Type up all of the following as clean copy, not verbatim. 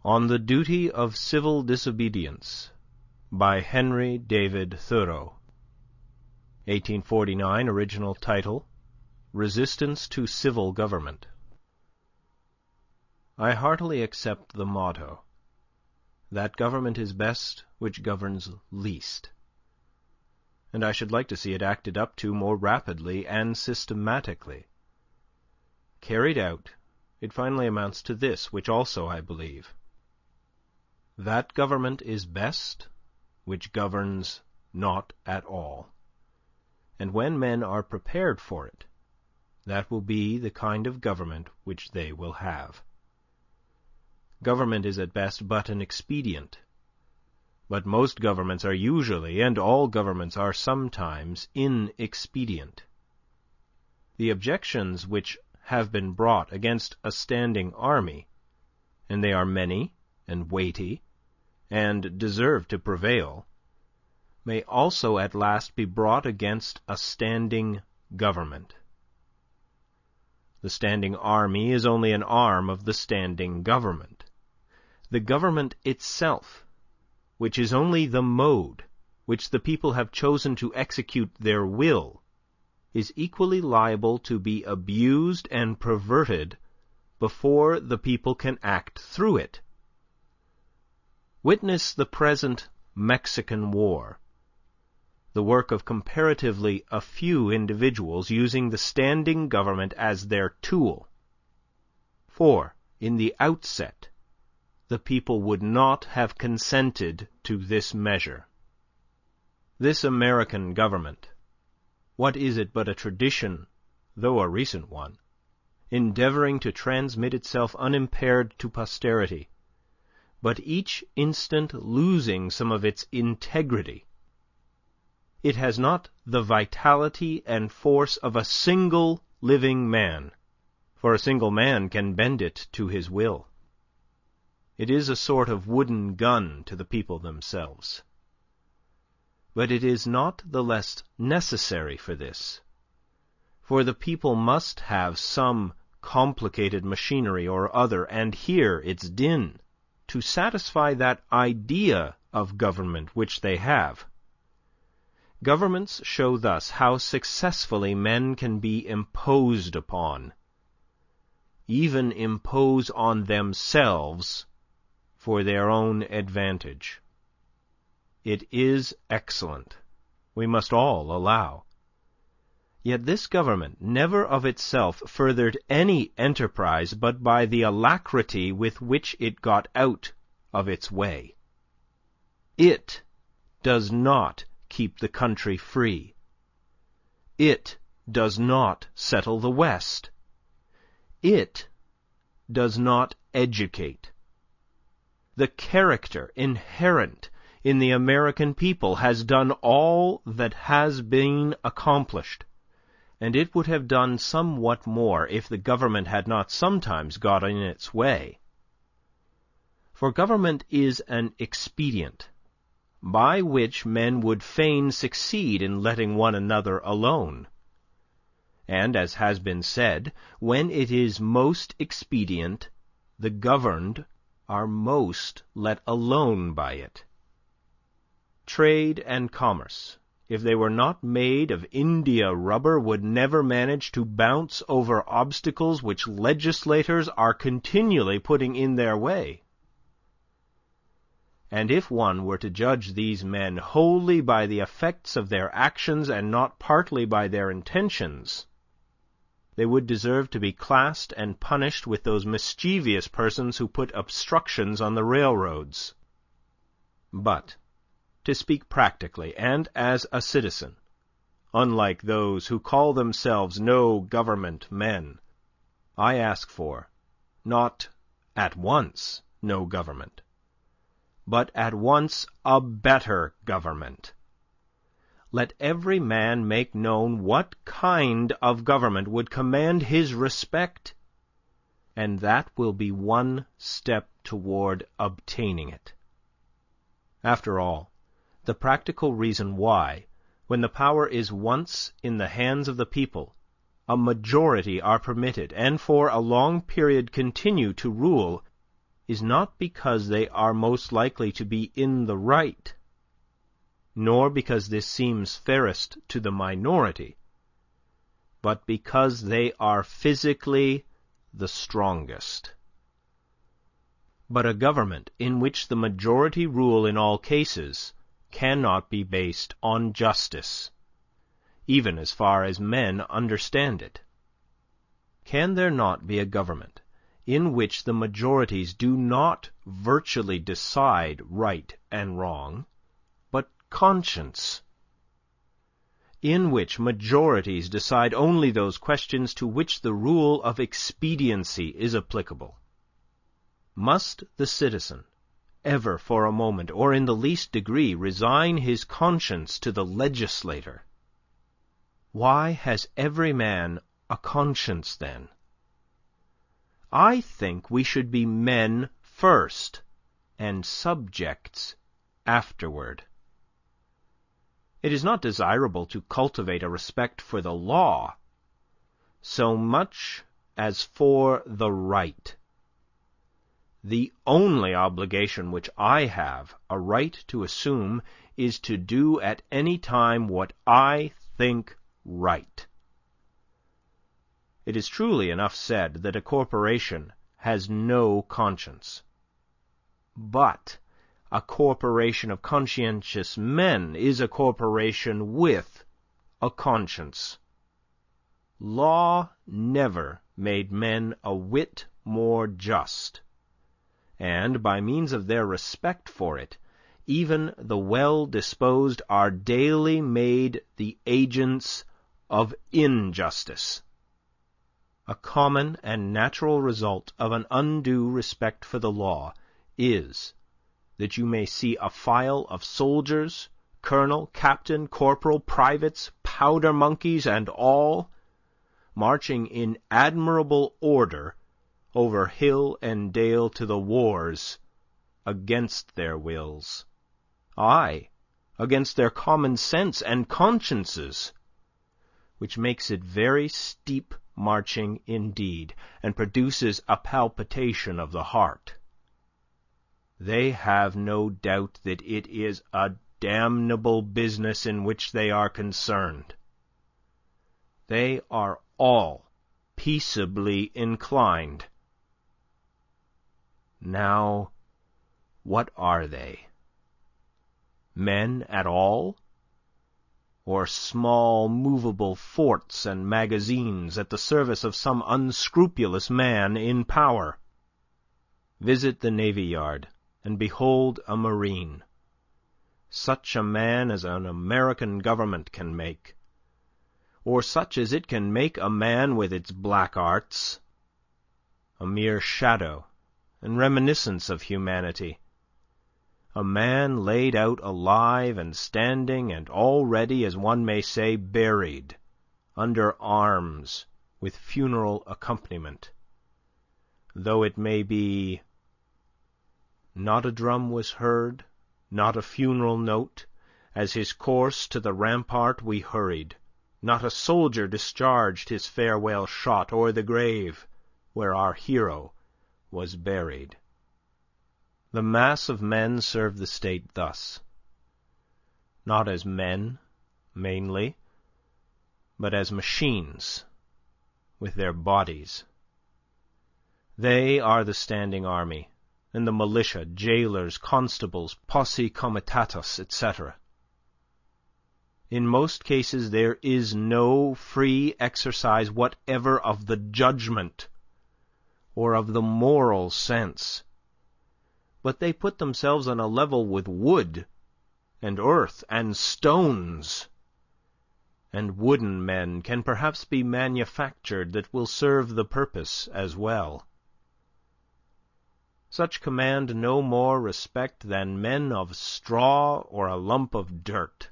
On the Duty of Civil Disobedience by Henry David Thoreau. 1849, original title, Resistance to Civil Government. I heartily accept the motto, that government is best which governs least, and I should like to see it acted up to more rapidly and systematically. Carried out, it finally amounts to this, which also I believe: that government is best which governs not at all, and when men are prepared for it, that will be the kind of government which they will have. Government is at best but an expedient, but most governments are usually, and all governments are sometimes, inexpedient. The objections which have been brought against a standing army, and they are many and weighty, and deserve to prevail, may also at last be brought against a standing government. The standing army is only an arm of the standing government. The government itself, which is only the mode which the people have chosen to execute their will, is equally liable to be abused and perverted before the people can act through it. Witness the present Mexican War, the work of comparatively a few individuals using the standing government as their tool. For, in the outset, the people would not have consented to this measure. This American government, what is it but a tradition, though a recent one, endeavoring to transmit itself unimpaired to posterity, but each instant losing some of its integrity? It has not the vitality and force of a single living man, for a single man can bend it to his will. It is a sort of wooden gun to the people themselves. But it is not the less necessary for this, for the people must have some complicated machinery or other, and hear its din, to satisfy that idea of government which they have. Governments show thus how successfully men can be imposed upon, even impose on themselves for their own advantage. It is excellent, we must all allow. Yet this government never of itself furthered any enterprise but by the alacrity with which it got out of its way. It does not keep the country free. It does not settle the West. It does not educate. The character inherent in the American people has done all that has been accomplished, and it would have done somewhat more if the government had not sometimes got in its way. For government is an expedient, by which men would fain succeed in letting one another alone. And, as has been said, when it is most expedient, the governed are most let alone by it. Trade and commerce, if they were not made of India rubber, would never manage to bounce over obstacles which legislators are continually putting in their way. And if one were to judge these men wholly by the effects of their actions and not partly by their intentions, they would deserve to be classed and punished with those mischievous persons who put obstructions on the railroads. But, to speak practically and as a citizen, unlike those who call themselves no government men, I ask for, not at once no government, but at once a better government. Let every man make known what kind of government would command his respect, and that will be one step toward obtaining it. After all, the practical reason why, when the power is once in the hands of the people, a majority are permitted, and for a long period continue to rule, is not because they are most likely to be in the right, nor because this seems fairest to the minority, but because they are physically the strongest. But a government in which the majority rule in all cases cannot be based on justice, even as far as men understand it. Can there not be a government in which the majorities do not virtually decide right and wrong, but conscience? In which majorities decide only those questions to which the rule of expediency is applicable? Must the citizen ever for a moment, or in the least degree, resign his conscience to the legislator? Why has every man a conscience, then? I think we should be men first, and subjects afterward. It is not desirable to cultivate a respect for the law so much as for the right. The only obligation which I have a right to assume is to do at any time what I think right. It is truly enough said that a corporation has no conscience. But a corporation of conscientious men is a corporation with a conscience. Law never made men a whit more just, and by means of their respect for it, even the well-disposed are daily made the agents of injustice. A common and natural result of an undue respect for the law is that you may see a file of soldiers, colonel, captain, corporal, privates, powder monkeys, and all, marching in admirable order over hill and dale to the wars, against their wills, aye, against their common sense and consciences, which makes it very steep marching indeed, and produces a palpitation of the heart. They have no doubt that it is a damnable business in which they are concerned. They are all peaceably inclined. Now, what are they? Men at all? Or small movable forts and magazines at the service of some unscrupulous man in power? Visit the Navy Yard, and behold a Marine, such a man as an American government can make, or such as it can make a man with its black arts, a mere shadow and reminiscence of humanity, a man laid out alive and standing and already, as one may say, buried, under arms, with funeral accompaniment, though it may be, not a drum was heard, not a funeral note, as his course to the rampart we hurried, not a soldier discharged his farewell shot o'er the grave where our hero was buried. The mass of men serve the state thus, not as men, mainly, but as machines, with their bodies. They are the standing army, and the militia, jailers, constables, posse comitatus, etc. In most cases there is no free exercise whatever of the judgment or of the moral sense, but they put themselves on a level with wood and earth and stones, and wooden men can perhaps be manufactured that will serve the purpose as well. Such command no more respect than men of straw or a lump of dirt.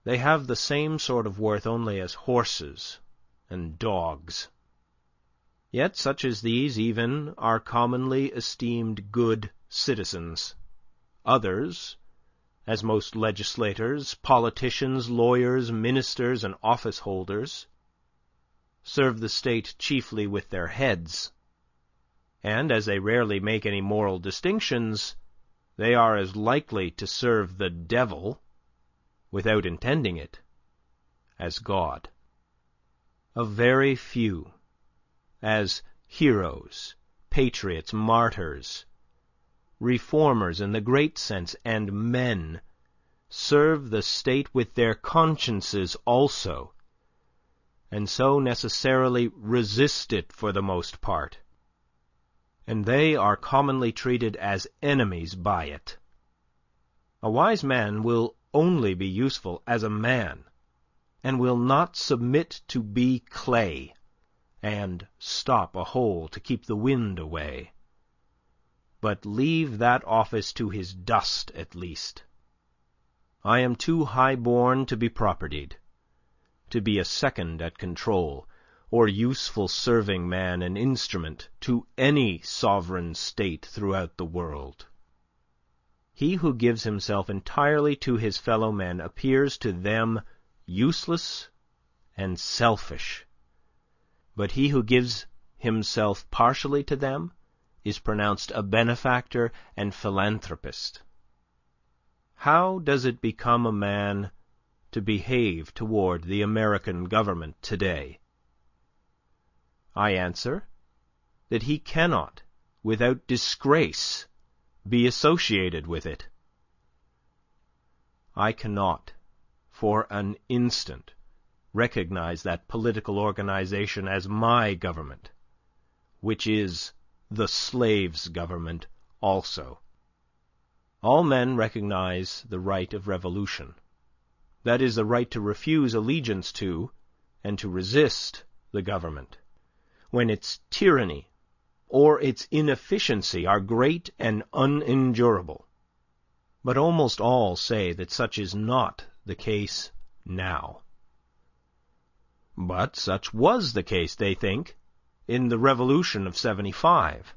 They have the same sort of worth only as horses and dogs. Yet such as these even are commonly esteemed good citizens. Others, as most legislators, politicians, lawyers, ministers, and office-holders, serve the state chiefly with their heads. and as they rarely make any moral distinctions, they are as likely to serve the devil, without intending it, as God. A very few, as heroes, patriots, martyrs, reformers in the great sense, and men, serve the state with their consciences also, and so necessarily resist it for the most part, and they are commonly treated as enemies by it. A wise man will only be useful as a man, and will not submit to be clay, and stop a hole to keep the wind away, but leave that office to his dust at least. I am too high-born to be propertied, to be a second at control, or useful serving man and instrument to any sovereign state throughout the world. He who gives himself entirely to his fellow men appears to them useless and selfish, but he who gives himself partially to them is pronounced a benefactor and philanthropist. How does it become a man to behave toward the American government today? I answer that he cannot, without disgrace, be associated with it. I cannot, for an instant, recognize that political organization as my government, which is the slave's government also. All men recognize the right of revolution. That is, the right to refuse allegiance to and to resist the government, when its tyranny or its inefficiency are great and unendurable. But almost all say that such is not the case now. But such was the case, they think, in the Revolution of '75.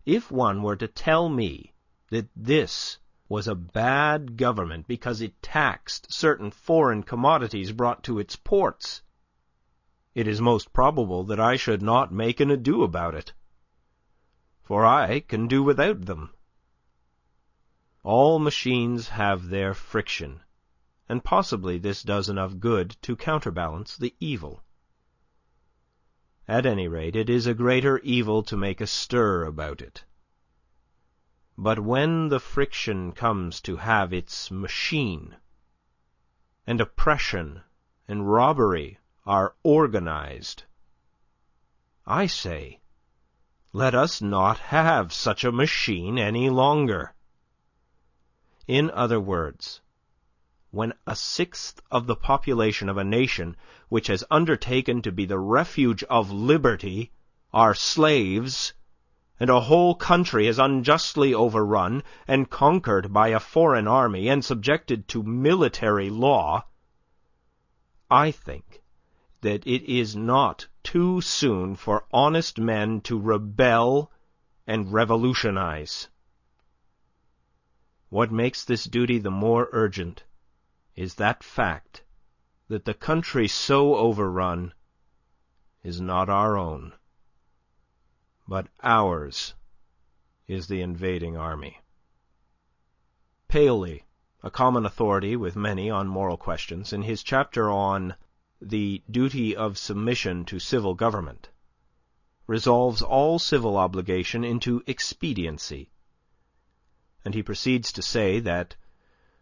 If one were to tell me that this was a bad government because it taxed certain foreign commodities brought to its ports, it is most probable that I should not make an ado about it, for I can do without them. All machines have their friction, and possibly this does enough good to counterbalance the evil. At any rate, it is a greater evil to make a stir about it. But when the friction comes to have its machine, and oppression and robbery are organized, I say, let us not have such a machine any longer. In other words, when 1/6 of the population of a nation which has undertaken to be the refuge of liberty are slaves, and a whole country is unjustly overrun and conquered by a foreign army and subjected to military law, I think that it is not too soon for honest men to rebel and revolutionize. What makes this duty the more urgent is that fact that the country so overrun is not our own, but ours is the invading army. Paley, a common authority with many on moral questions, in his chapter on the duty of submission to civil government, resolves all civil obligation into expediency, and he proceeds to say that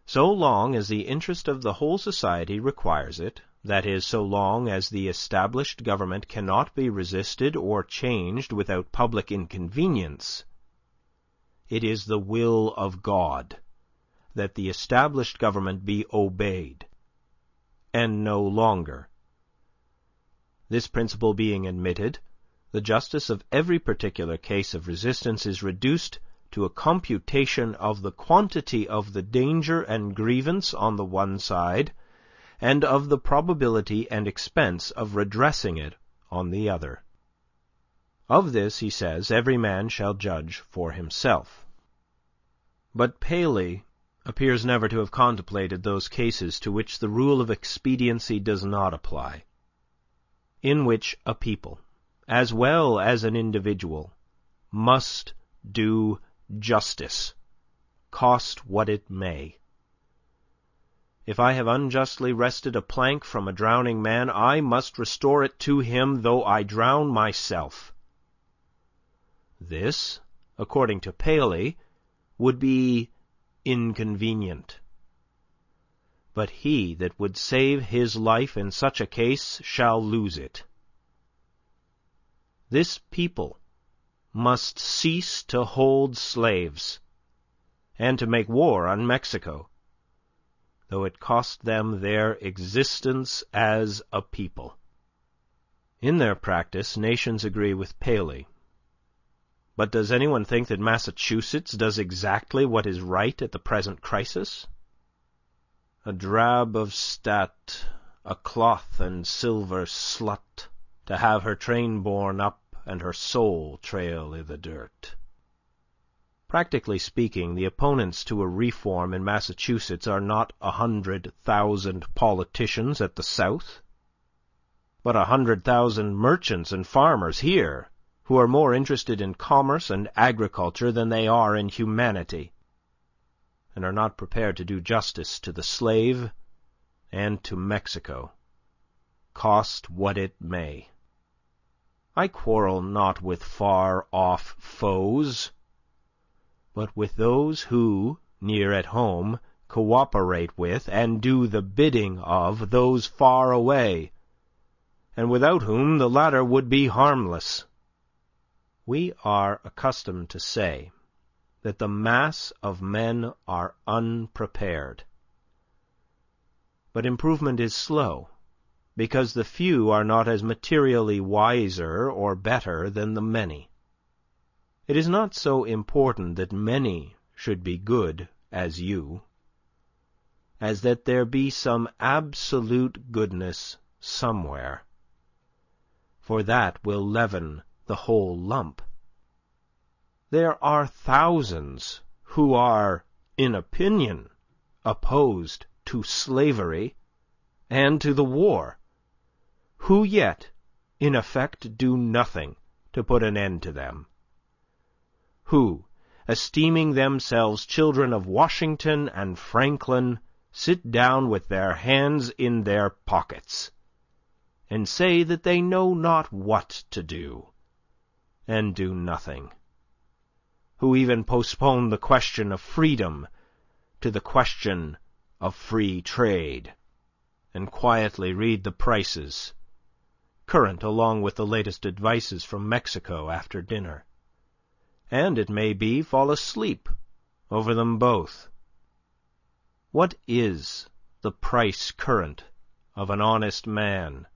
so long as the interest of the whole society requires it, that is, so long as the established government cannot be resisted or changed without public inconvenience, it is the will of God that the established government be obeyed, and no longer. This principle being admitted, the justice of every particular case of resistance is reduced to a computation of the quantity of the danger and grievance on the one side, and of the probability and expense of redressing it on the other. Of this, he says, every man shall judge for himself. But Paley appears never to have contemplated those cases to which the rule of expediency does not apply, in which a people, as well as an individual, must do justice, cost what it may. If I have unjustly wrested a plank from a drowning man, I must restore it to him, though I drown myself. This, according to Paley, would be inconvenient. But he that would save his life in such a case shall lose it. This people must cease to hold slaves and to make war on Mexico, though it cost them their existence as a people. In their practice, nations agree with Paley. But does anyone think that Massachusetts does exactly what is right at the present crisis? A drab of stat, a cloth and silver slut, to have her train borne up and her soul trail i' the dirt. Practically speaking, the opponents to a reform in Massachusetts are not 100,000 politicians at the South, but 100,000 merchants and farmers here, who are more interested in commerce and agriculture than they are in humanity, and are not prepared to do justice to the slave and to Mexico, cost what it may. I quarrel not with far-off foes, but with those who, near at home, cooperate with and do the bidding of those far away, and without whom the latter would be harmless. We are accustomed to say that the mass of men are unprepared. But improvement is slow, because the few are not as materially wiser or better than the many. It is not so important that many should be good as you, as that there be some absolute goodness somewhere, for that will leaven the whole lump. There are thousands who are, in opinion, opposed to slavery and to the war, who yet, in effect, do nothing to put an end to them, who, esteeming themselves children of Washington and Franklin, sit down with their hands in their pockets, and say that they know not what to do, and do nothing, who even postpone the question of freedom to the question of free trade, and quietly read the prices, current along with the latest advices from Mexico after dinner, and, it may be, fall asleep over them both. What is the price current of an honest man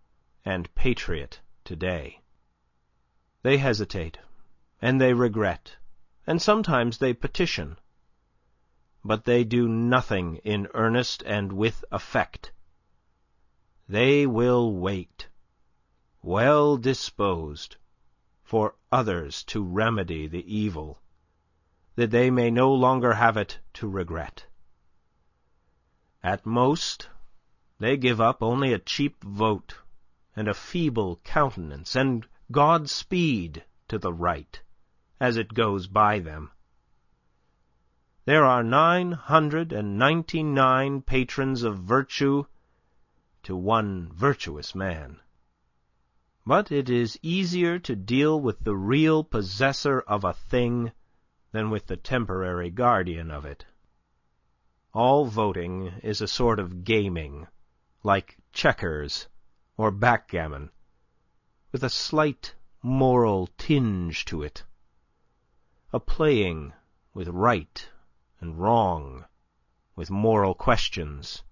and patriot today? They hesitate, and they regret, and sometimes they petition, but they do nothing in earnest and with effect. They will wait, well disposed, for others to remedy the evil, that they may no longer have it to regret. At most, they give up only a cheap vote and a feeble countenance, and Godspeed to the right as it goes by them. There are 999 patrons of virtue to one virtuous man. But it is easier to deal with the real possessor of a thing than with the temporary guardian of it. All voting is a sort of gaming, like checkers or backgammon, with a slight moral tinge to it, a playing with right and wrong, with moral questions,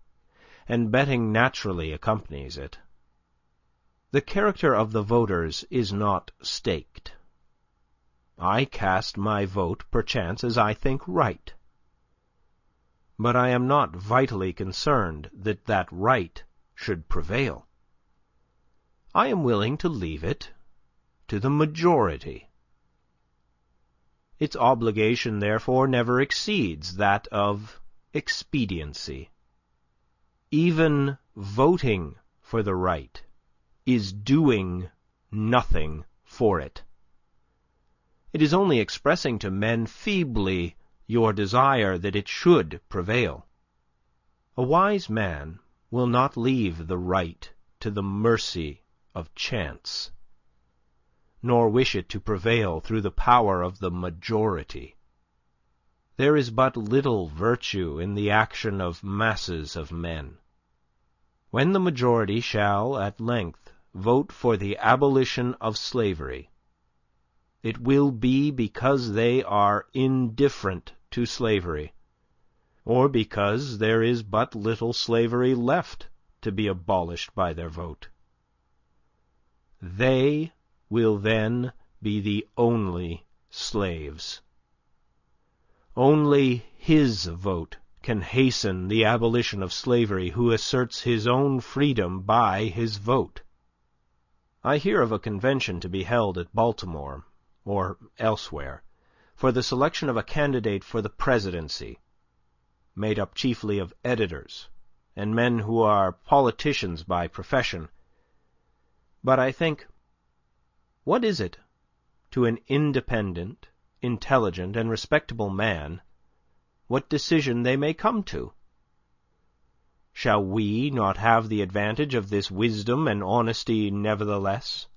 and betting naturally accompanies it. The character of the voters is not staked. I cast my vote, perchance, as I think right, but I am not vitally concerned that that right should prevail. I am willing to leave it to the majority. Its obligation, therefore, never exceeds that of expediency. Even voting for the right is doing nothing for it. It is only expressing to men feebly your desire that it should prevail. A wise man will not leave the right to the mercy of chance, nor wish it to prevail through the power of the majority. There is but little virtue in the action of masses of men. When the majority shall at length vote for the abolition of slavery, it will be because they are indifferent to slavery, or because there is but little slavery left to be abolished by their vote. They will then be the only slaves. Only his vote can hasten the abolition of slavery who asserts his own freedom by his vote. I hear of a convention to be held at Baltimore, or elsewhere, for the selection of a candidate for the presidency, made up chiefly of editors and men who are politicians by profession. But I think, what is it to an independent, intelligent, and respectable man what decision they may come to? Shall we not have the advantage of this wisdom and honesty nevertheless?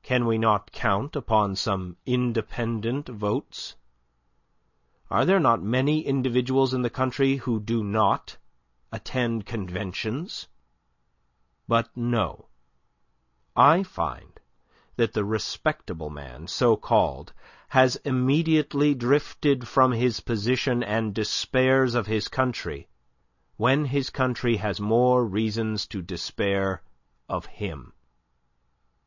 Can we not count upon some independent votes? Are there not many individuals in the country who do not attend conventions? But no. I find that the respectable man, so called, has immediately drifted from his position and despairs of his country, when his country has more reasons to despair of him.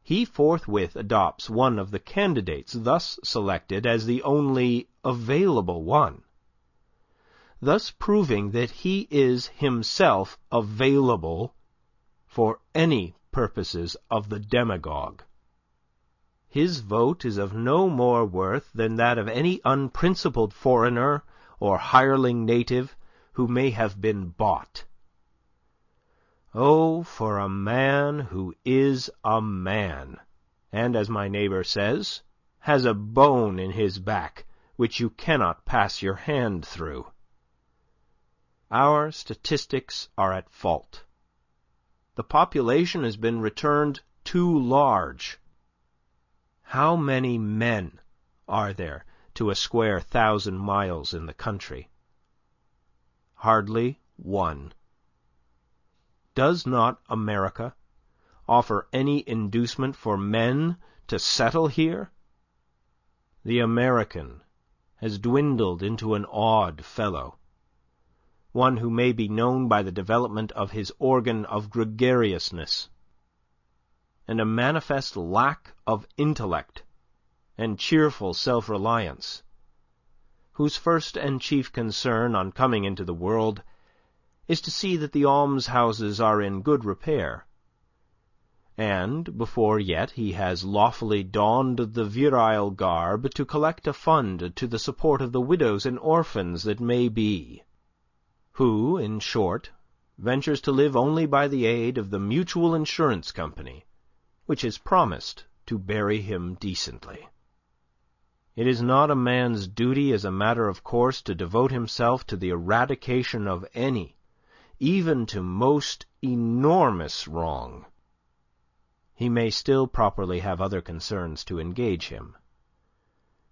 He forthwith adopts one of the candidates thus selected as the only available one, thus proving that he is himself available for any purposes of the demagogue. His vote is of no more worth than that of any unprincipled foreigner or hireling native who may have been bought. Oh, for a man who is a man, and, as my neighbor says, has a bone in his back which you cannot pass your hand through. Our statistics are at fault. The population has been returned too large. How many men are there to a square 1,000 miles in the country? Hardly one. Does not America offer any inducement for men to settle here? The American has dwindled into an odd fellow, one who may be known by the development of his organ of gregariousness, and a manifest lack of intellect and cheerful self-reliance, whose first and chief concern on coming into the world is to see that the almshouses are in good repair, and, before yet he has lawfully donned the virile garb, to collect a fund to the support of the widows and orphans that may be, who, in short, ventures to live only by the aid of the Mutual Insurance Company, which has promised to bury him decently. It is not a man's duty as a matter of course to devote himself to the eradication of any, even to most enormous wrong. He may still properly have other concerns to engage him,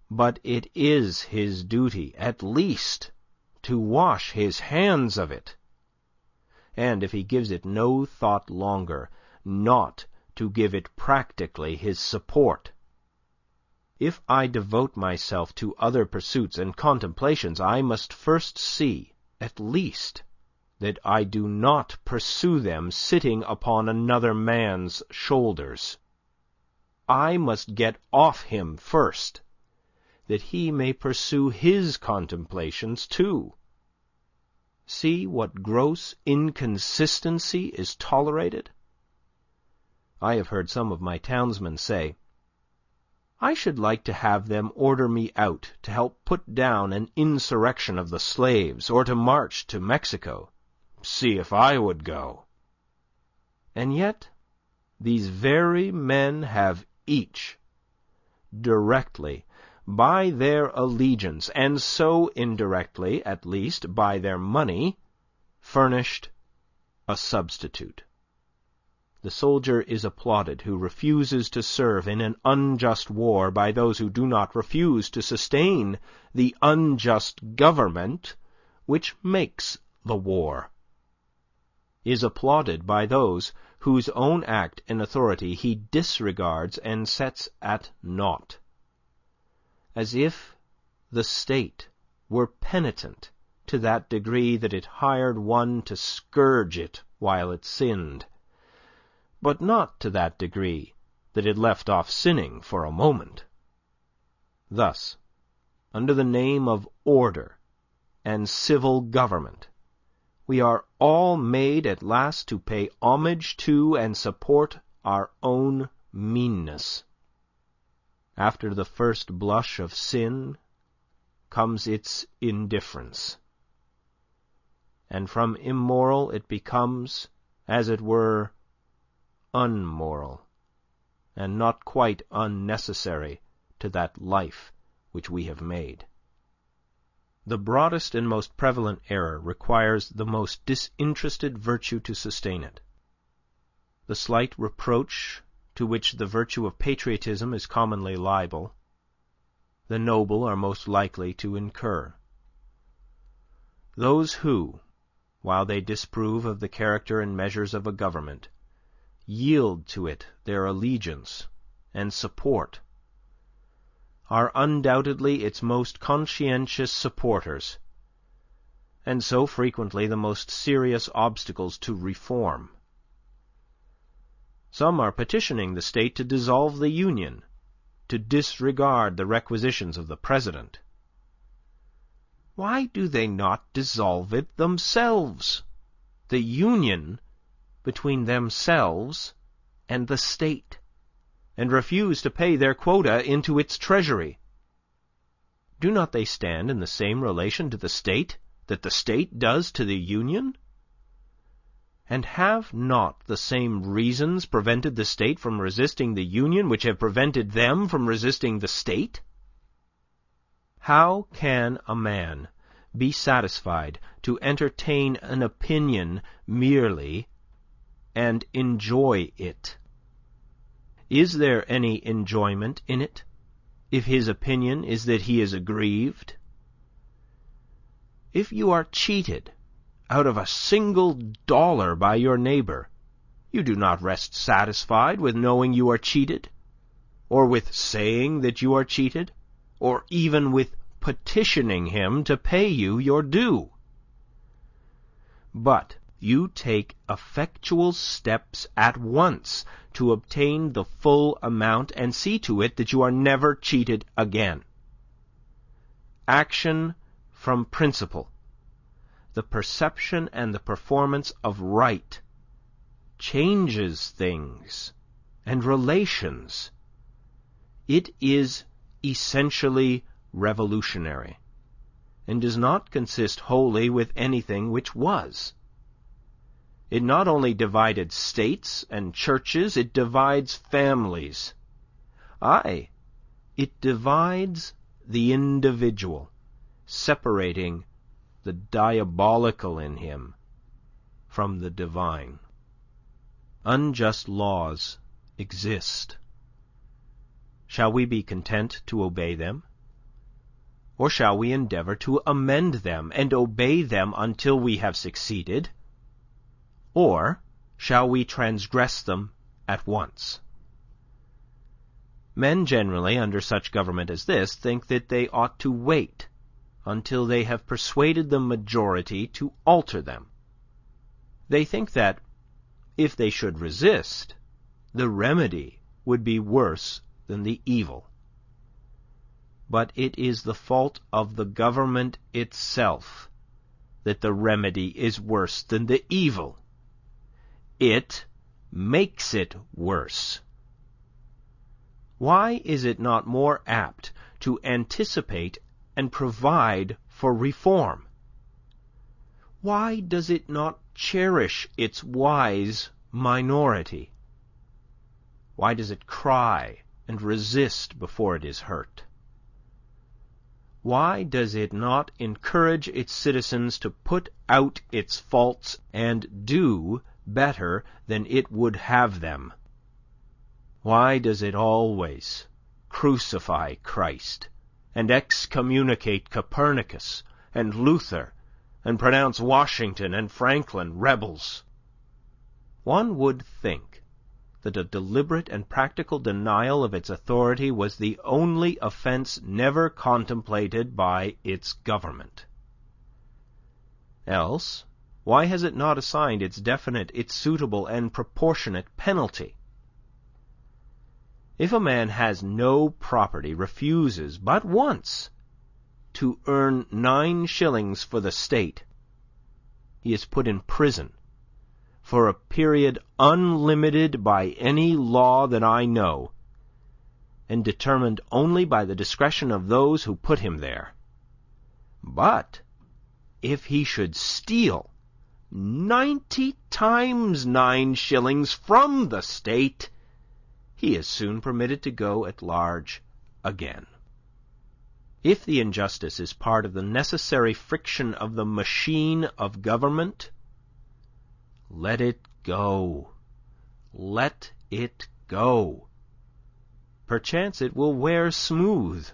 but it is his duty, at least, to wash his hands of it, and if he gives it no thought longer, not to give it practically his support. If I devote myself to other pursuits and contemplations, I must first see, at least, that I do not pursue them sitting upon another man's shoulders. I must get off him first, that he may pursue his contemplations too. See what gross inconsistency is tolerated? I have heard some of my townsmen say, I should like to have them order me out to help put down an insurrection of the slaves, or to march to Mexico. See if I would go. And yet these very men have each, directly, by their allegiance, and so indirectly, at least, by their money, furnished a substitute. The soldier is applauded who refuses to serve in an unjust war by those who do not refuse to sustain the unjust government which makes the war, is applauded by those whose own act and authority he disregards and sets at naught, as if the state were penitent to that degree that it hired one to scourge it while it sinned, but not to that degree that it left off sinning for a moment. Thus, under the name of order and civil government, we are all made at last to pay homage to and support our own meanness. After the first blush of sin comes its indifference, and from immoral it becomes, as it were, unmoral, and not quite unnecessary to that life which we have made. The broadest and most prevalent error requires the most disinterested virtue to sustain it. The slight reproach to which the virtue of patriotism is commonly liable, the noble are most likely to incur. Those who, while they disapprove of the character and measures of a government, yield to it their allegiance and support, are undoubtedly its most conscientious supporters, and so frequently the most serious obstacles to reform. Some are petitioning the state to dissolve the Union, to disregard the requisitions of the President. Why do they not dissolve it themselves, the union between themselves and the state, and refuse to pay their quota into its treasury? Do not they stand in the same relation to the state that the state does to the Union? And have not the same reasons prevented the state from resisting the Union which have prevented them from resisting the state? How can a man be satisfied to entertain an opinion merely and enjoy it? Is there any enjoyment in it, if his opinion is that he is aggrieved? If you are cheated out of a single dollar by your neighbor, you do not rest satisfied with knowing you are cheated, or with saying that you are cheated, or even with petitioning him to pay you your due. But you take effectual steps at once to obtain the full amount and see to it that you are never cheated again. Action from principle, the perception and the performance of right, changes things and relations. It is essentially revolutionary, and does not consist wholly with anything which was. It not only divided states and churches, it divides families. Aye, it divides the individual, separating the diabolical in him from the divine. Unjust laws exist. Shall we be content to obey them? Or shall we endeavor to amend them and obey them until we have succeeded? Or shall we transgress them at once? Men generally, under such government as this, think that they ought to wait until they have persuaded the majority to alter them. They think that, if they should resist, the remedy would be worse than the evil. But it is the fault of the government itself that the remedy is worse than the evil. It makes it worse. Why is it not more apt to anticipate and provide for reform? Why does it not cherish its wise minority? Why does it cry and resist before it is hurt? Why does it not encourage its citizens to put out its faults and do better than it would have them? Why does it always crucify Christ, and excommunicate Copernicus and Luther, and pronounce Washington and Franklin rebels? One would think that a deliberate and practical denial of its authority was the only offense never contemplated by its government. Else, why has it not assigned its definite, its suitable and proportionate penalty? If a man has no property, refuses but once to earn 9 shillings for the state, he is put in prison for a period unlimited by any law that I know, and determined only by the discretion of those who put him there. But if he should steal 90 times 9 shillings from the state, he is soon permitted to go at large again. If the injustice is part of the necessary friction of the machine of government, let it go. Let it go. Perchance it will wear smooth.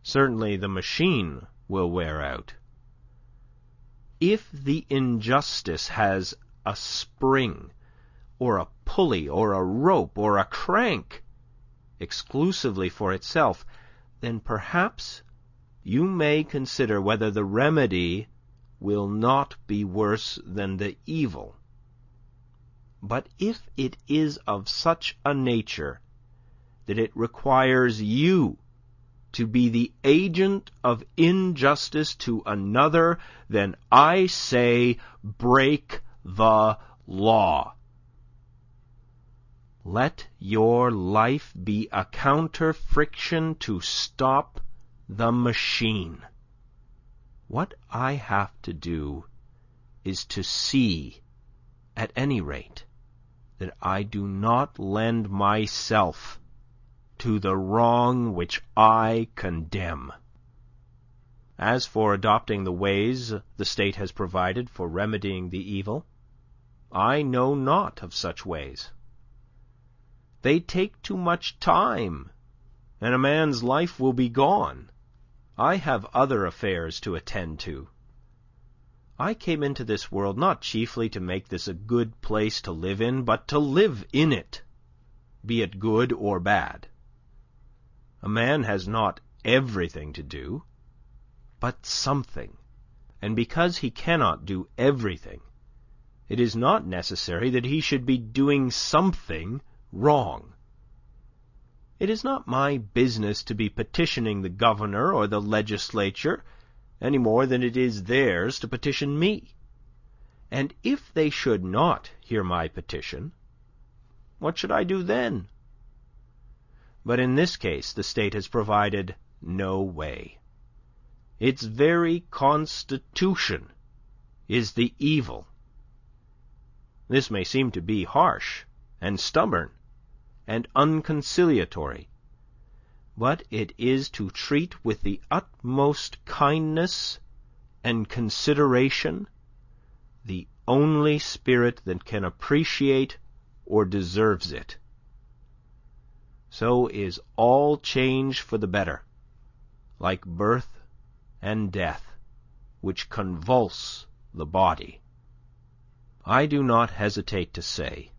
Certainly the machine will wear out. If the injustice has a spring, or a pulley, or a rope, or a crank, exclusively for itself, then perhaps you may consider whether the remedy will not be worse than the evil. But if it is of such a nature that it requires you to be the agent of injustice to another, then I say break the law. Let your life be a counter-friction to stop the machine. What I have to do is to see, at any rate, that I do not lend myself to the wrong which I condemn. As for adopting the ways the state has provided for remedying the evil, I know not of such ways. They take too much time, and a man's life will be gone. I have other affairs to attend to. I came into this world not chiefly to make this a good place to live in, but to live in it, be it good or bad. A man has not everything to do, but something, and because he cannot do everything, it is not necessary that he should be doing something wrong. It is not my business to be petitioning the governor or the legislature, any more than it is theirs to petition me. And if they should not hear my petition, what should I do then? But in this case the state has provided no way. Its very constitution is the evil. This may seem to be harsh and stubborn and unconciliatory, but it is to treat with the utmost kindness and consideration the only spirit that can appreciate or deserves it. So is all change for the better, like birth and death, which convulse the body. I do not hesitate to say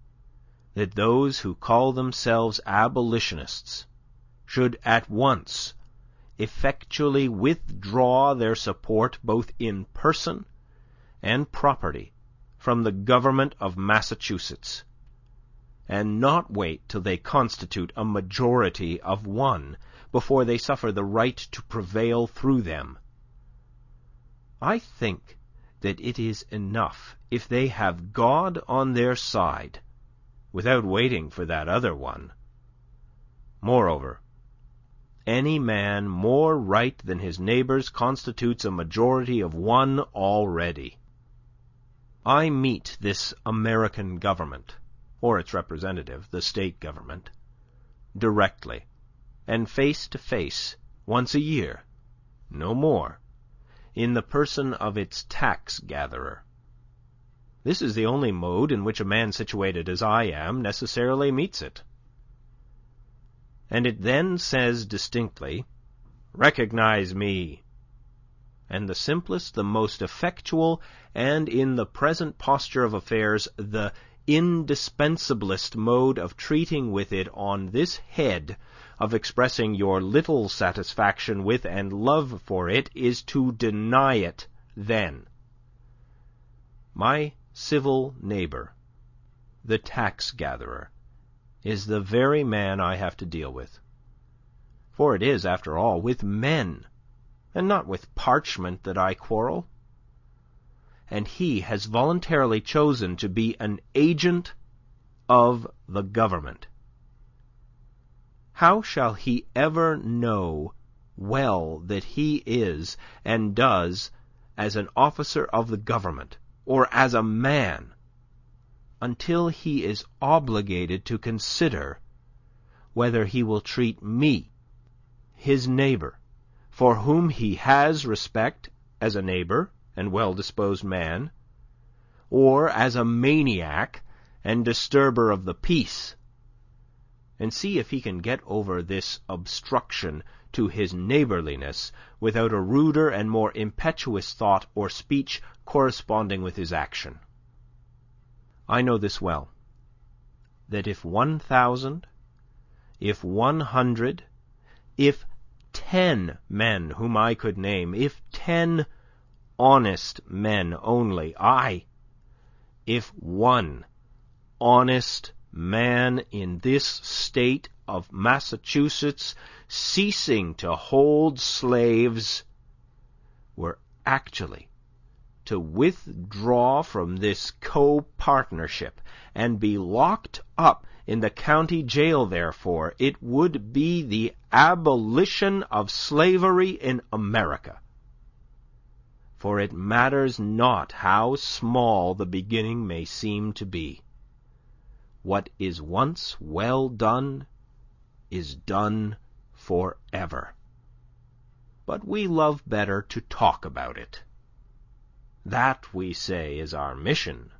that those who call themselves abolitionists should at once effectually withdraw their support both in person and property from the government of Massachusetts, and not wait till they constitute a majority of one before they suffer the right to prevail through them. I think that it is enough if they have God on their side, without waiting for that other one. Moreover, any man more right than his neighbors constitutes a majority of one already. I meet this American government, or its representative, the state government, directly, and face to face, once a year, no more, in the person of its tax-gatherer. This is the only mode in which a man situated as I am necessarily meets it. And it then says distinctly, "Recognize me." And the simplest, the most effectual, and in the present posture of affairs, the indispensablest mode of treating with it on this head, of expressing your little satisfaction with and love for it, is to deny it then. My civil neighbor, the tax-gatherer, is the very man I have to deal with. For it is, after all, with men, and not with parchment, that I quarrel. And he has voluntarily chosen to be an agent of the government. How shall he ever know well that he is and does as an officer of the government, or as a man, until he is obligated to consider whether he will treat me, his neighbor, for whom he has respect as a neighbor and well-disposed man, or as a maniac and disturber of the peace, and see if he can get over this obstruction to his neighborliness without a ruder and more impetuous thought or speech corresponding with his action. I know this well, that if 1,000, if 100, if 10 men whom I could name, if 10 honest men only, if one honest man in this state of Massachusetts, ceasing to hold slaves, were actually to withdraw from this co-partnership and be locked up in the county jail therefore, it would be the abolition of slavery in America. For it matters not how small the beginning may seem to be. What is once well done is done forever. But we love better to talk about it. That, we say, is our mission.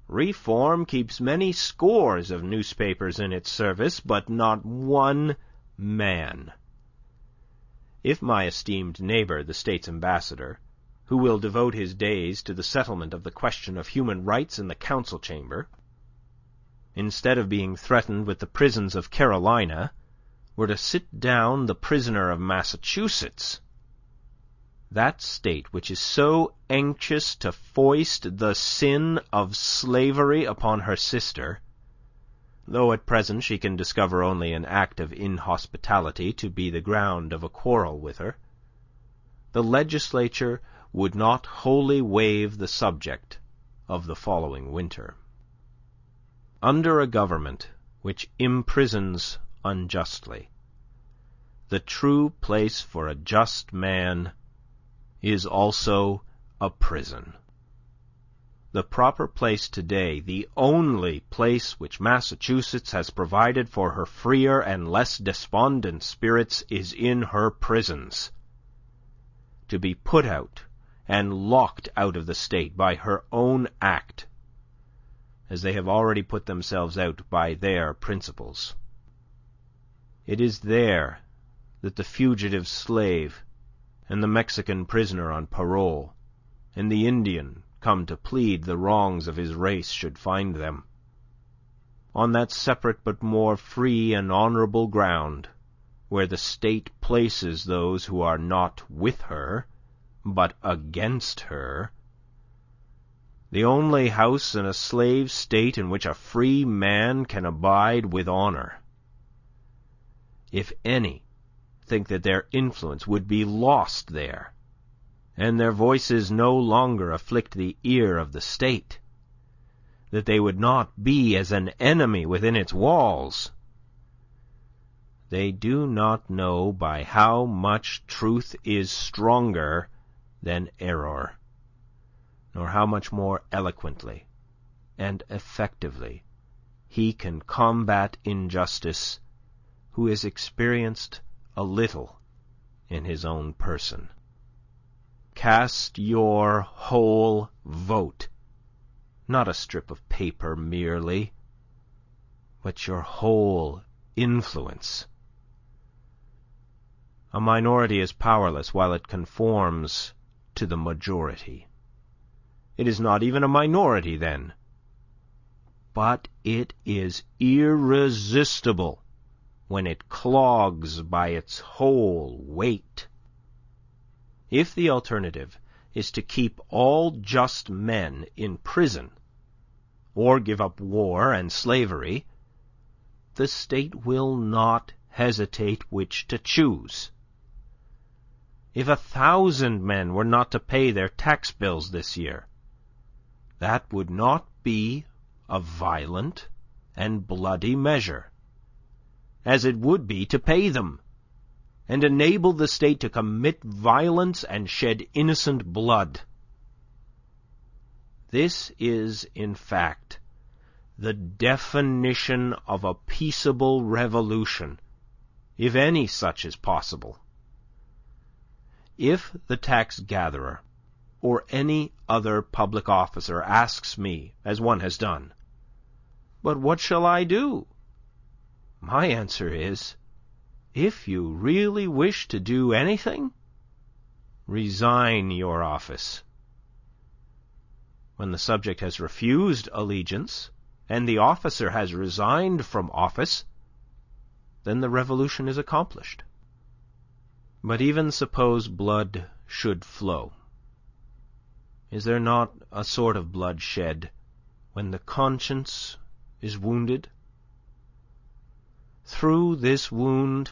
Reform keeps many scores of newspapers in its service, but not one man. If my esteemed neighbor, the State's ambassador, who will devote his days to the settlement of the question of human rights in the council chamber, instead of being threatened with the prisons of Carolina, were to sit down the prisoner of Massachusetts, that state which is so anxious to foist the sin of slavery upon her sister, though at present she can discover only an act of inhospitality to be the ground of a quarrel with her, the legislature would not wholly waive the subject of the following winter. Under a government which imprisons unjustly, the true place for a just man is also a prison. The proper place today, the only place which Massachusetts has provided for her freer and less despondent spirits, is in her prisons, to be put out and locked out of the state by her own act, as they have already put themselves out by their principles. It is there that the fugitive slave and the Mexican prisoner on parole and the Indian come to plead the wrongs of his race should find them, on that separate but more free and honorable ground where the state places those who are not with her, but against her, the only house in a slave state in which a free man can abide with honor. If any think that their influence would be lost there, and their voices no longer afflict the ear of the state, that they would not be as an enemy within its walls, they do not know by how much truth is stronger than error, nor how much more eloquently and effectively he can combat injustice who has experienced a little in his own person. Cast your whole vote, not a strip of paper merely, but your whole influence. A minority is powerless while it conforms to the majority. It is not even a minority then, but it is irresistible when it clogs by its whole weight. If the alternative is to keep all just men in prison, or give up war and slavery, the state will not hesitate which to choose. If 1,000 men were not to pay their tax bills this year, that would not be a violent and bloody measure, as it would be to pay them, and enable the state to commit violence and shed innocent blood. This is, in fact, the definition of a peaceable revolution, if any such is possible. If the tax-gatherer or any other public officer asks me, as one has done, "But what shall I do?" my answer is, if you really wish to do anything, resign your office. When the subject has refused allegiance, and the officer has resigned from office, then the revolution is accomplished. But even suppose blood should flow. Is there not a sort of blood shed when the conscience is wounded? Through this wound,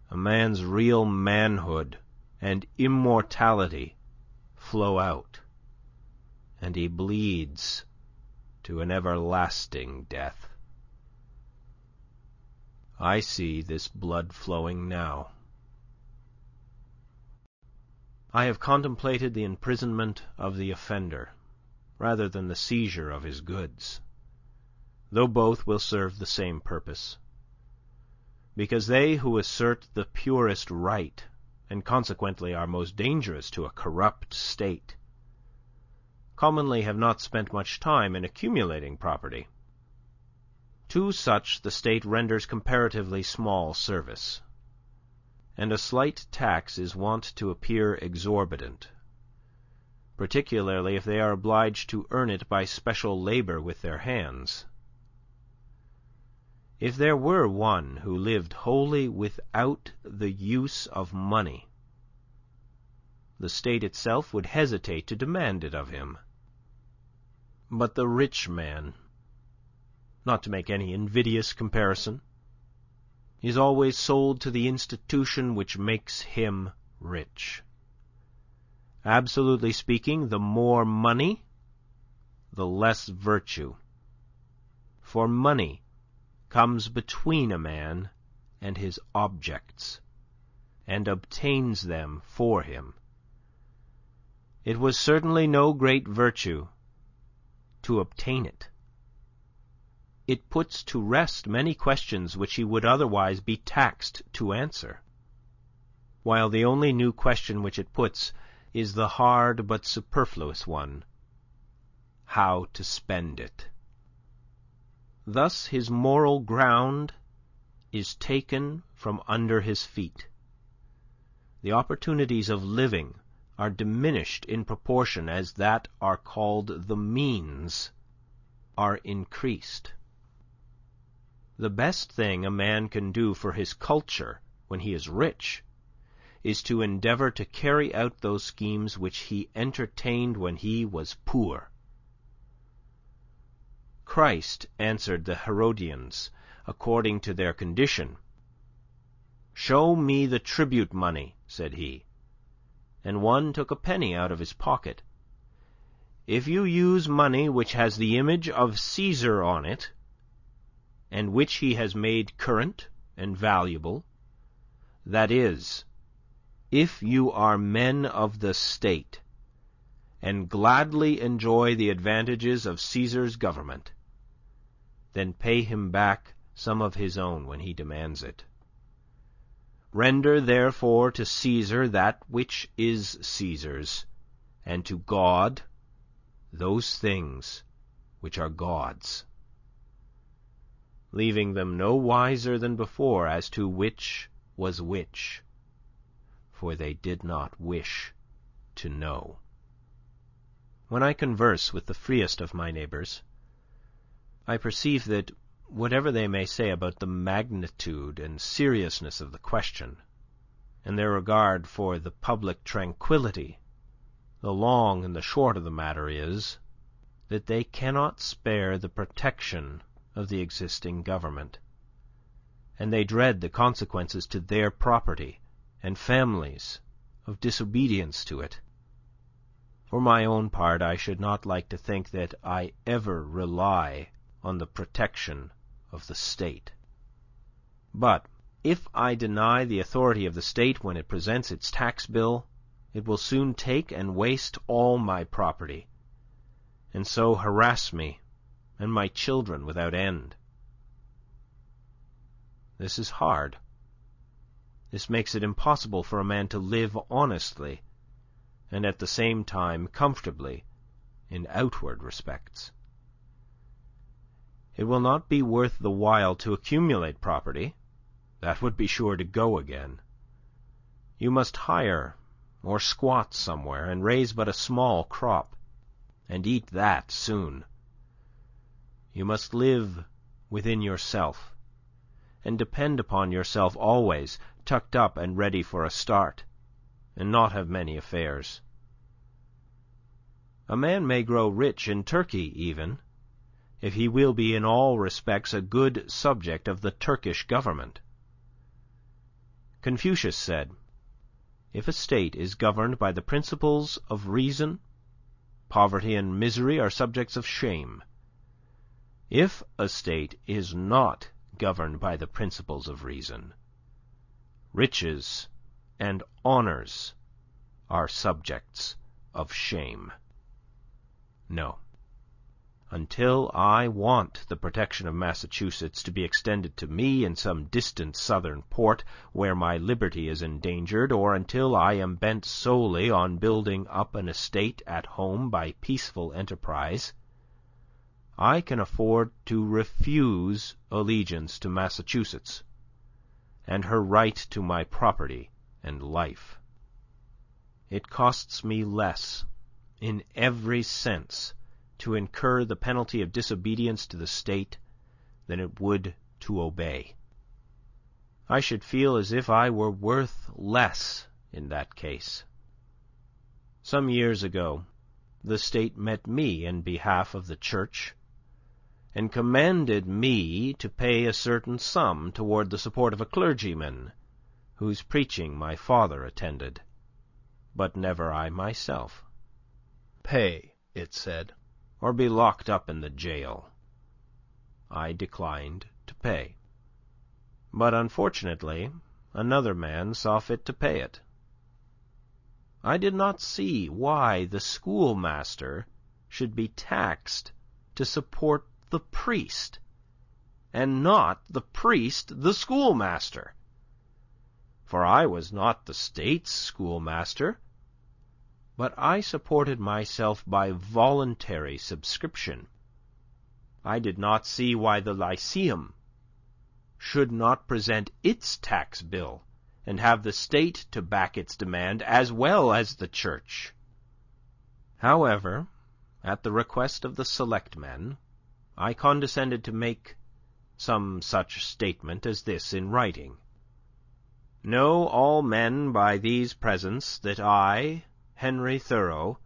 a man's real manhood and immortality flow out, and he bleeds to an everlasting death. I see this blood flowing now. I have contemplated the imprisonment of the offender, rather than the seizure of his goods, though both will serve the same purpose, because they who assert the purest right, and consequently are most dangerous to a corrupt state, commonly have not spent much time in accumulating property. To such the state renders comparatively small service, and a slight tax is wont to appear exorbitant, particularly if they are obliged to earn it by special labor with their hands. If there were one who lived wholly without the use of money, the state itself would hesitate to demand it of him. But the rich man, not to make any invidious comparison, is always sold to the institution which makes him rich. Absolutely speaking, the more money, the less virtue. For money comes between a man and his objects, and obtains them for him. It was certainly no great virtue to obtain it. It puts to rest many questions which he would otherwise be taxed to answer, while the only new question which it puts is the hard but superfluous one, how to spend it. Thus his moral ground is taken from under his feet. The opportunities of living are diminished in proportion as that are called the means are increased. The best thing a man can do for his culture when he is rich is to endeavor to carry out those schemes which he entertained when he was poor. Christ answered the Herodians according to their condition. "Show me the tribute money," said he, and one took a penny out of his pocket. "If you use money which has the image of Caesar on it, and which he has made current and valuable, that is, if you are men of the state, and gladly enjoy the advantages of Caesar's government, then pay him back some of his own when he demands it. Render therefore to Caesar that which is Caesar's, and to God those things which are God's, leaving them no wiser than before as to which was which, for they did not wish to know. When I converse with the freest of my neighbours, I perceive that whatever they may say about the magnitude and seriousness of the question, and their regard for the public tranquillity, the long and the short of the matter is that they cannot spare the protection of the existing government, and they dread the consequences to their property and families of disobedience to it. For my own part, I should not like to think that I ever rely on the protection of the state. But if I deny the authority of the state when it presents its tax bill, it will soon take and waste all my property, and so harass me and my children without end. This is hard. This makes it impossible for a man to live honestly, and at the same time comfortably in outward respects. It will not be worth the while to accumulate property. That would be sure to go again. You must hire or squat somewhere and raise but a small crop, and eat that soon. You must live within yourself, and depend upon yourself always, tucked up and ready for a start, and not have many affairs. A man may grow rich in Turkey even, if he will be in all respects a good subject of the Turkish government. Confucius said, "If a state is governed by the principles of reason, poverty and misery are subjects of shame. If a state is not governed by the principles of reason, riches and honors are subjects of shame." No. Until I want the protection of Massachusetts to be extended to me in some distant southern port where my liberty is endangered, or until I am bent solely on building up an estate at home by peaceful enterprise, I can afford to refuse allegiance to Massachusetts and her right to my property and life. It costs me less, in every sense, to incur the penalty of disobedience to the state than it would to obey. I should feel as if I were worth less in that case. Some years ago, the state met me in behalf of the Church, and commanded me to pay a certain sum toward the support of a clergyman, whose preaching my father attended, but never I myself. "Pay," it said, "or be locked up in the jail." I declined to pay. But unfortunately, another man saw fit to pay it. I did not see why the schoolmaster should be taxed to support the priest, and not the priest the schoolmaster. For I was not the state's schoolmaster, but I supported myself by voluntary subscription. I did not see why the Lyceum should not present its tax bill and have the state to back its demand as well as the Church. However, at the request of the selectmen, I condescended to make some such statement as this in writing: "Know all men by these presents that I, Henry Thoreau,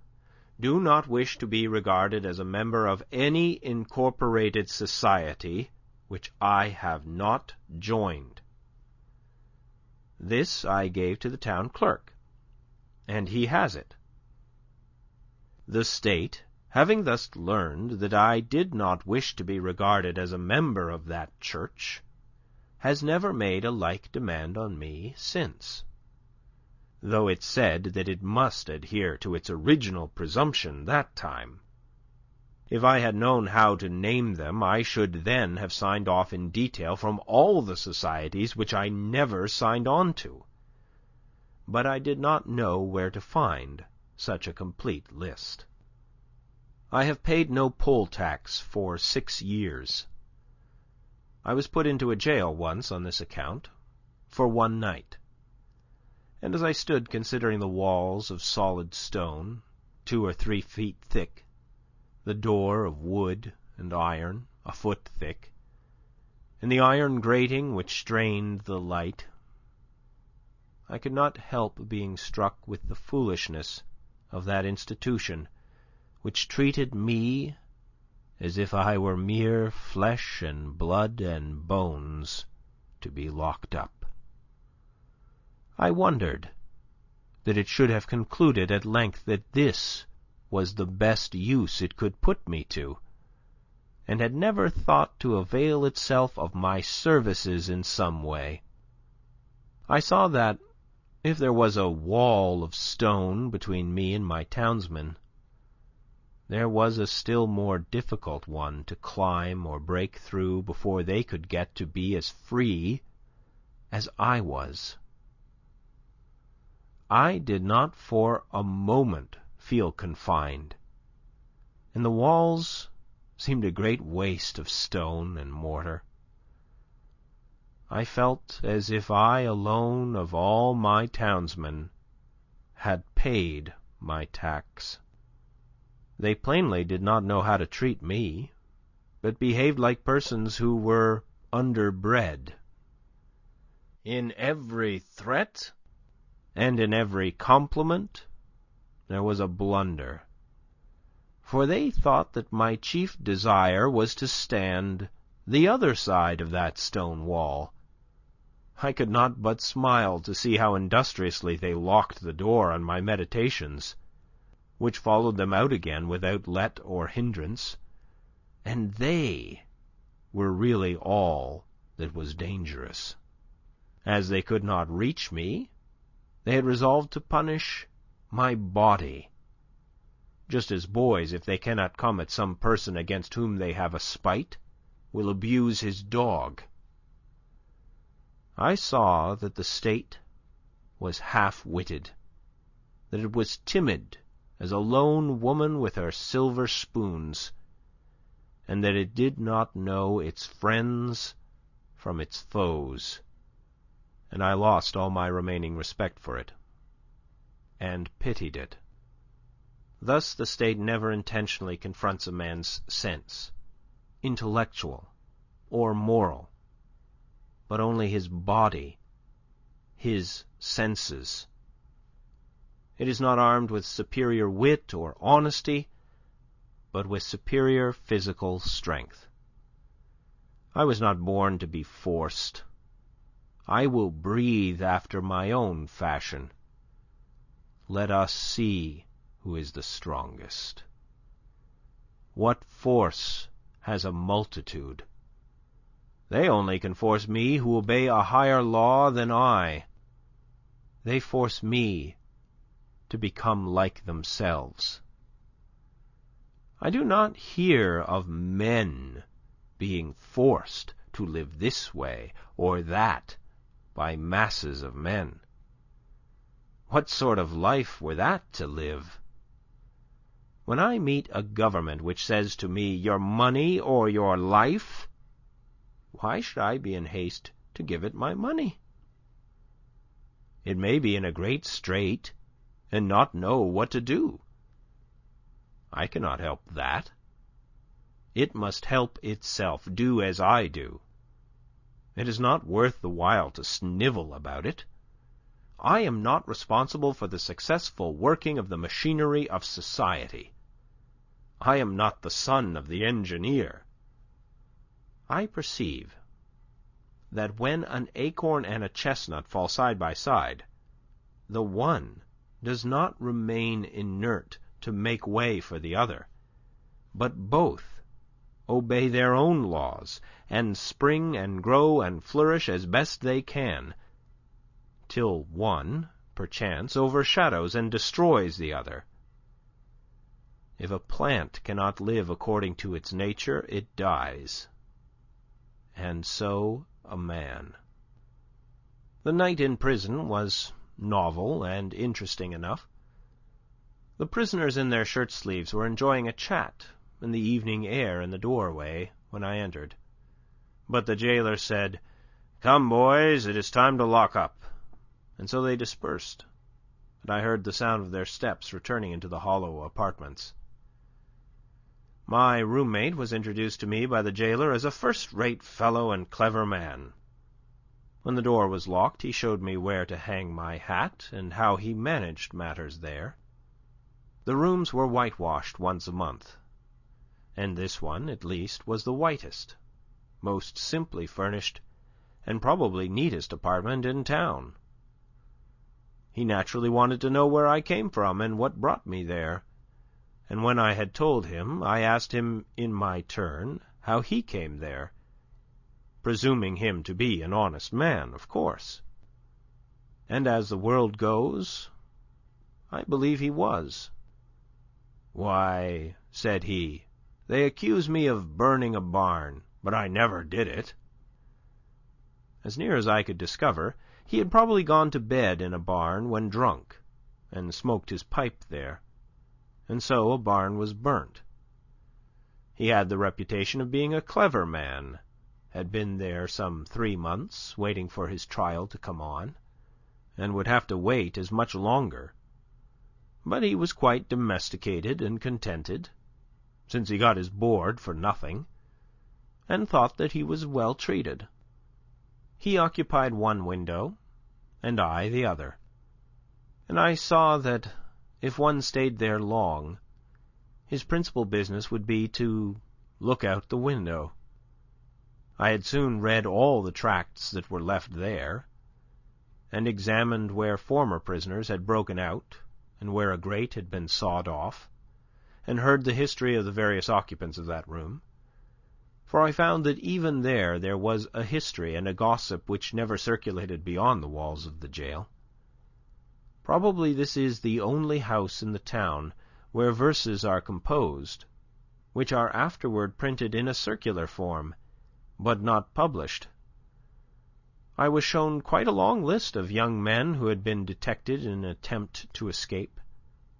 do not wish to be regarded as a member of any incorporated society which I have not joined." This I gave to the town clerk, and he has it. The state, having thus learned that I did not wish to be regarded as a member of that church, has never made a like demand on me since, though it said that it must adhere to its original presumption that time. If I had known how to name them, I should then have signed off in detail from all the societies which I never signed on to. But I did not know where to find such a complete list. I have paid no poll tax for 6 years. I was put into a jail once on this account, for 1 night. And as I stood considering the walls of solid stone, 2 or 3 feet thick, the door of wood and iron, a foot thick, and the iron grating which strained the light, I could not help being struck with the foolishness of that institution, which treated me as if I were mere flesh and blood and bones to be locked up. I wondered that it should have concluded at length that this was the best use it could put me to, and had never thought to avail itself of my services in some way. I saw that, if there was a wall of stone between me and my townsmen, there was a still more difficult one to climb or break through before they could get to be as free as I was. I did not for a moment feel confined, and the walls seemed a great waste of stone and mortar. I felt as if I alone of all my townsmen had paid my tax. They plainly did not know how to treat me, but behaved like persons who were underbred. In every threat and in every compliment there was a blunder, for they thought that my chief desire was to stand the other side of that stone wall. I could not but smile to see how industriously they locked the door on my meditations, which followed them out again without let or hindrance, and they were really all that was dangerous. As they could not reach me, they had resolved to punish my body, just as boys, if they cannot come at some person against whom they have a spite, will abuse his dog. I saw that the state was half-witted, that it was timid as a lone woman with her silver spoons, and that it did not know its friends from its foes, and I lost all my remaining respect for it, and pitied it. Thus the state never intentionally confronts a man's sense, intellectual or moral, but only his body, his senses. It is not armed with superior wit or honesty, but with superior physical strength. I was not born to be forced. I will breathe after my own fashion. Let us see who is the strongest. What force has a multitude? They only can force me who obey a higher law than I. They force me to become like themselves. I do not hear of men being forced to live this way or that by masses of men. What sort of life were that to live? When I meet a government which says to me, "Your money or your life," why should I be in haste to give it my money? It may be in a great strait and not know what to do. I cannot help that. It must help itself, do as I do. It is not worth the while to snivel about it. I am not responsible for the successful working of the machinery of society. I am not the son of the engineer. I perceive that when an acorn and a chestnut fall side by side, the one does not remain inert to make way for the other, but both obey their own laws, and spring and grow and flourish as best they can, till one, perchance, overshadows and destroys the other. If a plant cannot live according to its nature, it dies. And so a man. The night in prison was novel and interesting enough. The prisoners in their shirt-sleeves were enjoying a chat in the evening air in the doorway when I entered. But the jailer said, "Come, boys, it is time to lock up." And so they dispersed, and I heard the sound of their steps returning into the hollow apartments. My roommate was introduced to me by the jailer as a first-rate fellow and clever man. When the door was locked, he showed me where to hang my hat and how he managed matters there. The rooms were whitewashed once a month, and this one, at least, was the whitest, most simply furnished, and probably neatest apartment in town. He naturally wanted to know where I came from and what brought me there, and when I had told him, I asked him in my turn how he came there, presuming him to be an honest man, of course. And as the world goes, I believe he was. "Why," said he, "they accuse me of burning a barn, but I never did it." As near as I could discover, he had probably gone to bed in a barn when drunk, and smoked his pipe there, and so a barn was burnt. He had the reputation of being a clever man, had been there some 3 months, waiting for his trial to come on, and would have to wait as much longer. But he was quite domesticated and contented, since he got his board for nothing, and thought that he was well treated. He occupied one window, and I the other, and I saw that if one stayed there long, his principal business would be to look out the window. I had soon read all the tracts that were left there, and examined where former prisoners had broken out, and where a grate had been sawed off, and heard the history of the various occupants of that room, for I found that even there was a history and a gossip which never circulated beyond the walls of the jail. Probably this is the only house in the town where verses are composed, which are afterward printed in a circular form, but not published. I was shown quite a long list of young men who had been detected in an attempt to escape,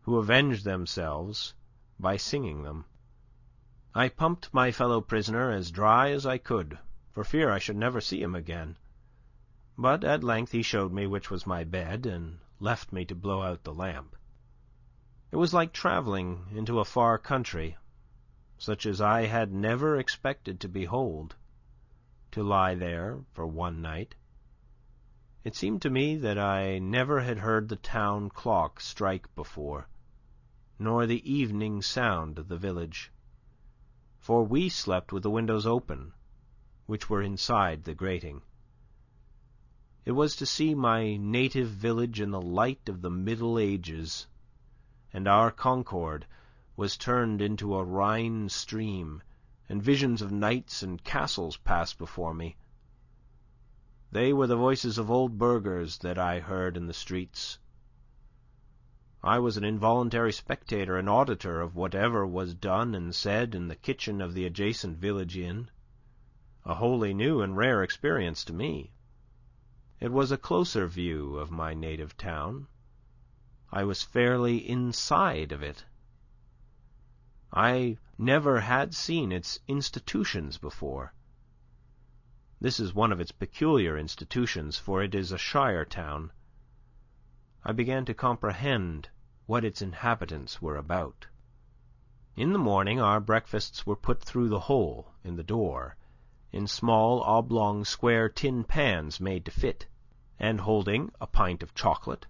who avenged themselves by singing them. I pumped my fellow prisoner as dry as I could, for fear I should never see him again. But at length he showed me which was my bed, and left me to blow out the lamp. It was like travelling into a far country, such as I had never expected to behold, to lie there for one night. It seemed to me that I never had heard the town clock strike before, nor the evening sound of the village, for we slept with the windows open, which were inside the grating. It was to see my native village in the light of the Middle Ages, and our Concord was turned into a Rhine stream, and visions of knights and castles passed before me. They were the voices of old burghers that I heard in the streets. I was an involuntary spectator and auditor of whatever was done and said in the kitchen of the adjacent village inn, a wholly new and rare experience to me. It was a closer view of my native town. I was fairly inside of it. I never had seen its institutions before. This is one of its peculiar institutions, for it is a shire town. I began to comprehend what its inhabitants were about. In the morning our breakfasts were put through the hole in the door, in small oblong square tin pans made to fit, and holding a pint of chocolate,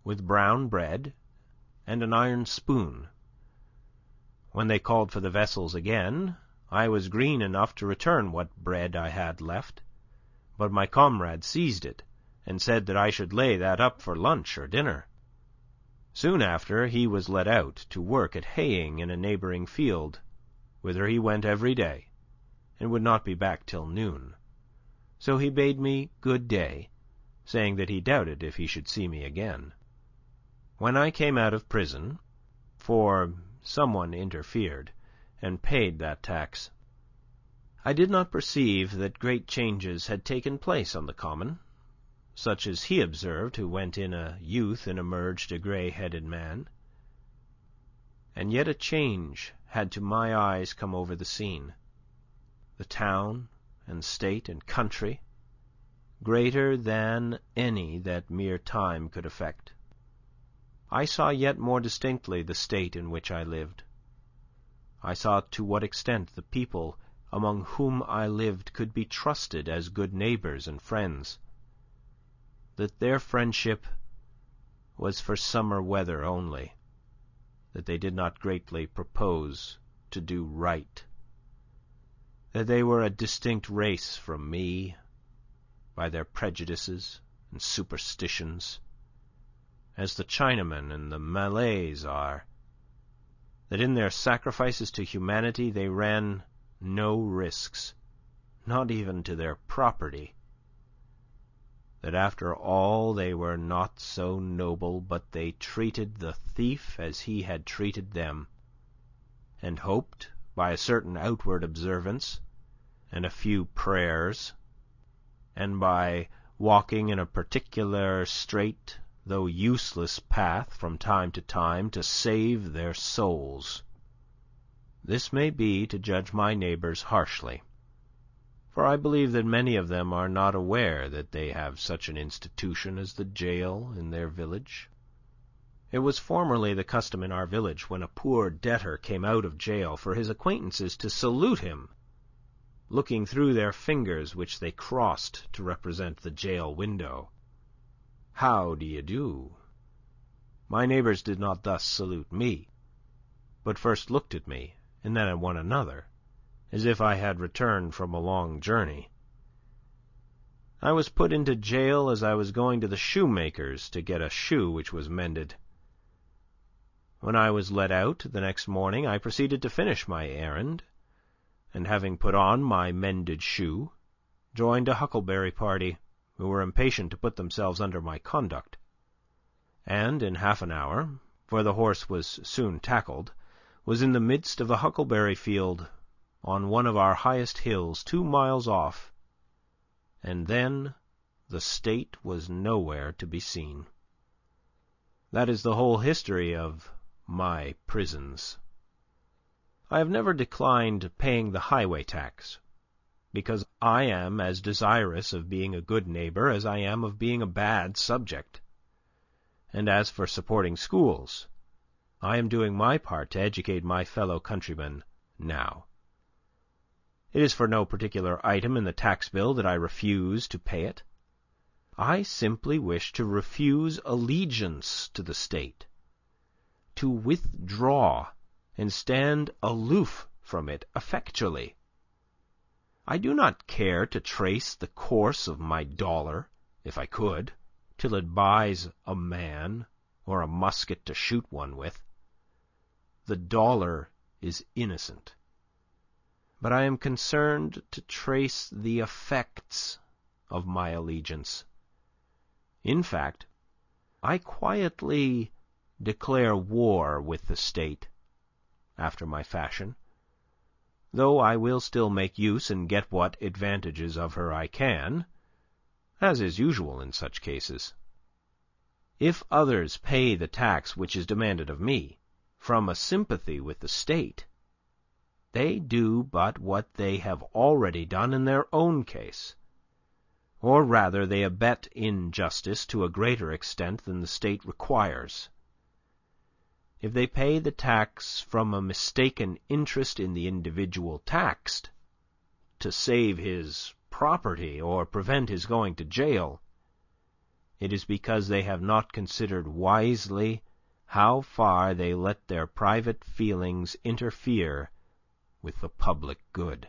with brown bread, and an iron spoon. When they called for the vessels again, I was green enough to return what bread I had left, but my comrade seized it, and said that I should lay that up for lunch or dinner. Soon after he was let out to work at haying in a neighbouring field, whither he went every day, and would not be back till noon. So he bade me good day, saying that he doubted if he should see me again. When I came out of prison, for someone interfered, and paid that tax. I did not perceive that great changes had taken place on the common, such as he observed who went in a youth and emerged a grey-headed man. And yet a change had to my eyes come over the scene. The town and state and country, greater than any that mere time could effect. I saw yet more distinctly the state in which I lived. I saw to what extent the people among whom I lived could be trusted as good neighbours and friends, that their friendship was for summer weather only, that they did not greatly propose to do right, that they were a distinct race from me by their prejudices and superstitions, as the Chinamen and the Malays are, that in their sacrifices to humanity they ran no risks, not even to their property, that after all they were not so noble, but they treated the thief as he had treated them, and hoped, by a certain outward observance, and a few prayers, and by walking in a particular straight, though useless path from time to time, to save their souls. This may be to judge my neighbours harshly, for I believe that many of them are not aware that they have such an institution as the jail in their village. It was formerly the custom in our village, when a poor debtor came out of jail, for his acquaintances to salute him, looking through their fingers, which they crossed to represent the jail window. "How do you do?" My neighbours did not thus salute me, but first looked at me, and then at one another, as if I had returned from a long journey. I was put into jail as I was going to the shoemaker's to get a shoe which was mended. When I was let out the next morning, I proceeded to finish my errand, and having put on my mended shoe, joined a huckleberry party, who were impatient to put themselves under my conduct, and in half an hour, for the horse was soon tackled, was in the midst of a huckleberry field on one of our highest hills 2 miles off, and then the state was nowhere to be seen. That is the whole history of my prisons. I have never declined paying the highway tax, because I am as desirous of being a good neighbour as I am of being a bad subject. And as for supporting schools, I am doing my part to educate my fellow countrymen now. It is for no particular item in the tax bill that I refuse to pay it. I simply wish to refuse allegiance to the state, to withdraw and stand aloof from it effectually. I do not care to trace the course of my dollar, if I could, till it buys a man or a musket to shoot one with. The dollar is innocent, but I am concerned to trace the effects of my allegiance. In fact, I quietly declare war with the state, after my fashion, though I will still make use and get what advantages of her I can, as is usual in such cases. If others pay the tax which is demanded of me, from a sympathy with the state, they do but what they have already done in their own case, or rather they abet injustice to a greater extent than the state requires. If they pay the tax from a mistaken interest in the individual taxed, to save his property or prevent his going to jail, it is because they have not considered wisely how far they let their private feelings interfere with the public good.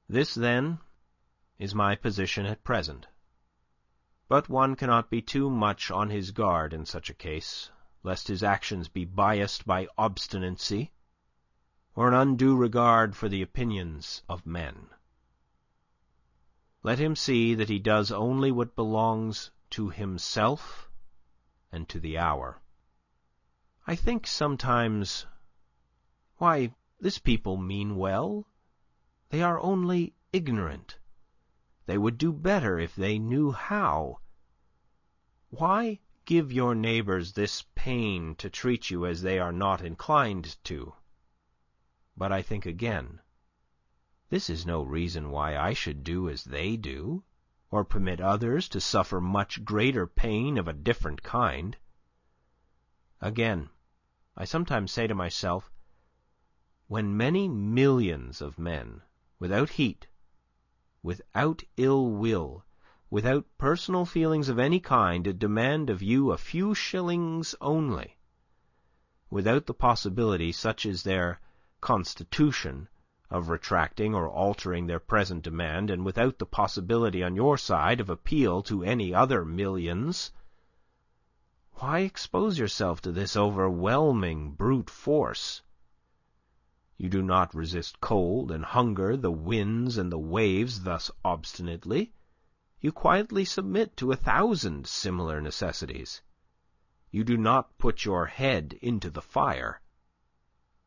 This, then, is my position at present. But one cannot be too much on his guard in such a case, lest his actions be biased by obstinacy or an undue regard for the opinions of men. Let him see that he does only what belongs to himself and to the hour. I think sometimes Why, this people mean well. They are only ignorant. They would do better if they knew how. Why give your neighbors this pain to treat you as they are not inclined to? But I think again, this is no reason why I should do as they do, or permit others to suffer much greater pain of a different kind. Again, I sometimes say to myself, when many millions of men, without heat, without ill will, without personal feelings of any kind, demand of you a few shillings only, without the possibility, such is their constitution, of retracting or altering their present demand, and without the possibility on your side of appeal to any other millions, why expose yourself to this overwhelming brute force? You do not resist cold and hunger, the winds and the waves thus obstinately. You quietly submit to 1,000 similar necessities. You do not put your head into the fire.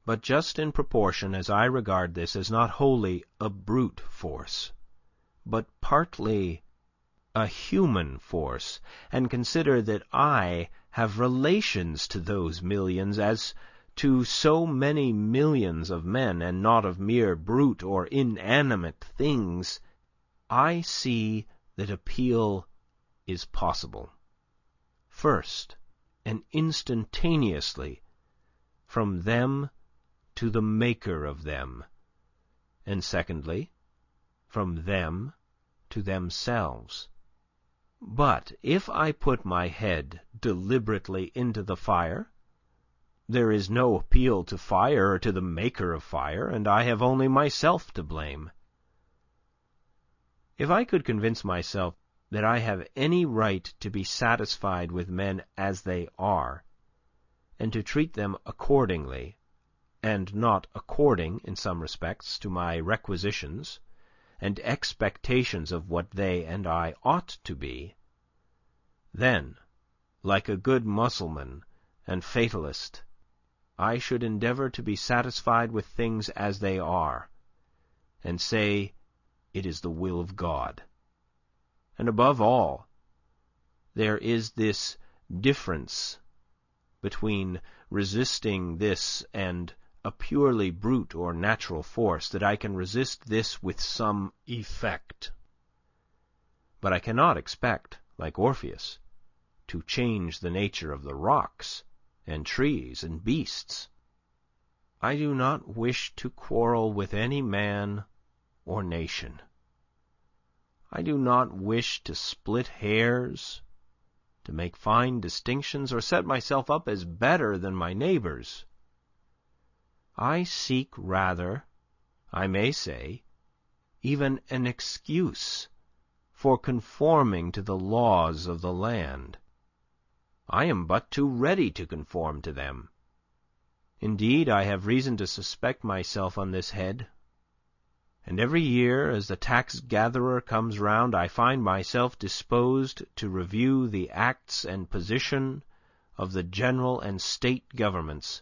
But just in proportion as I regard this as not wholly a brute force, but partly a human force, and consider that I have relations to those millions as to so many millions of men, and not of mere brute or inanimate things, I see that appeal is possible. First, and instantaneously, from them to the maker of them, and secondly, from them to themselves. But if I put my head deliberately into the fire, there is no appeal to fire or to the maker of fire, and I have only myself to blame. If I could convince myself that I have any right to be satisfied with men as they are, and to treat them accordingly, and not according, in some respects, to my requisitions and expectations of what they and I ought to be, then, like a good Mussulman and fatalist, I should endeavor to be satisfied with things as they are, and say it is the will of God. And above all, there is this difference between resisting this and a purely brute or natural force, that I can resist this with some effect. But I cannot expect, like Orpheus, to change the nature of the rocks and trees and beasts. I do not wish to quarrel with any man or nation. I do not wish to split hairs, to make fine distinctions, or set myself up as better than my neighbors. I seek rather, I may say, even an excuse for conforming to the laws of the land. I am but too ready to conform to them. Indeed, I have reason to suspect myself on this head, and every year, as the tax-gatherer comes round, I find myself disposed to review the acts and position of the general and state governments,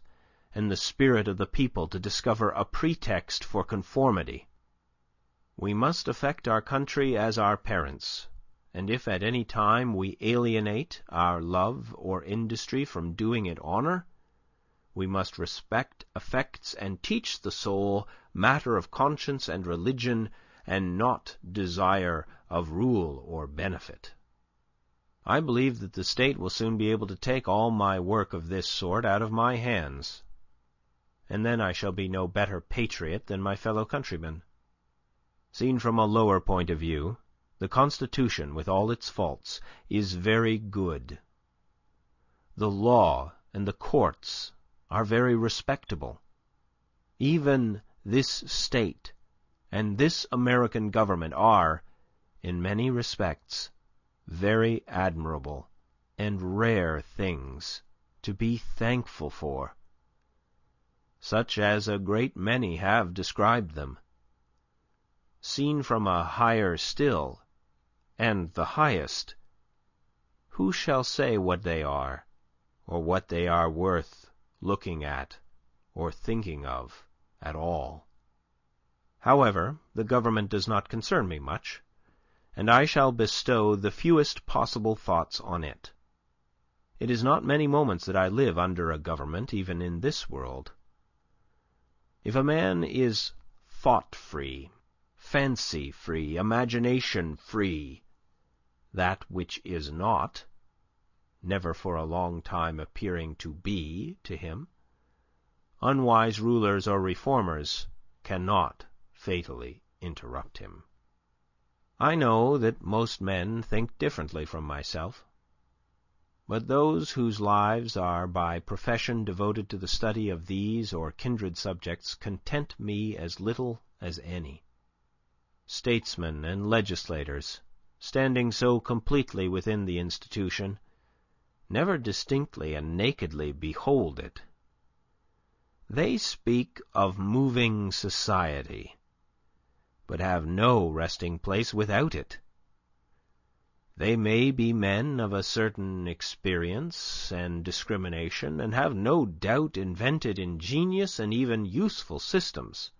and the spirit of the people, to discover a pretext for conformity. We must affect our country as our parents, and if at any time we alienate our love or industry from doing it honor, we must respect affects and teach the soul matter of conscience and religion, and not desire of rule or benefit. I believe that the state will soon be able to take all my work of this sort out of my hands, and then I shall be no better patriot than my fellow countrymen. Seen from a lower point of view, the Constitution, with all its faults, is very good. The law and the courts are very respectable. Even this state and this American government are, in many respects, very admirable and rare things to be thankful for, such as a great many have described them. Seen from a higher still, and the highest, who shall say what they are, or what they are worth looking at or thinking of at all. However, the government does not concern me much, and I shall bestow the fewest possible thoughts on it. It is not many moments that I live under a government, even in this world. If a man is thought-free, fancy-free, imagination-free, that which is not, never for a long time appearing to be to him, unwise rulers or reformers cannot fatally interrupt him. I know that most men think differently from myself, but those whose lives are by profession devoted to the study of these or kindred subjects content me as little as any. Statesmen and legislators, standing so completely within the institution, never distinctly and nakedly behold it. They speak of moving society, but have no resting place without it. They may be men of a certain experience and discrimination, and have no doubt invented ingenious and even useful systems,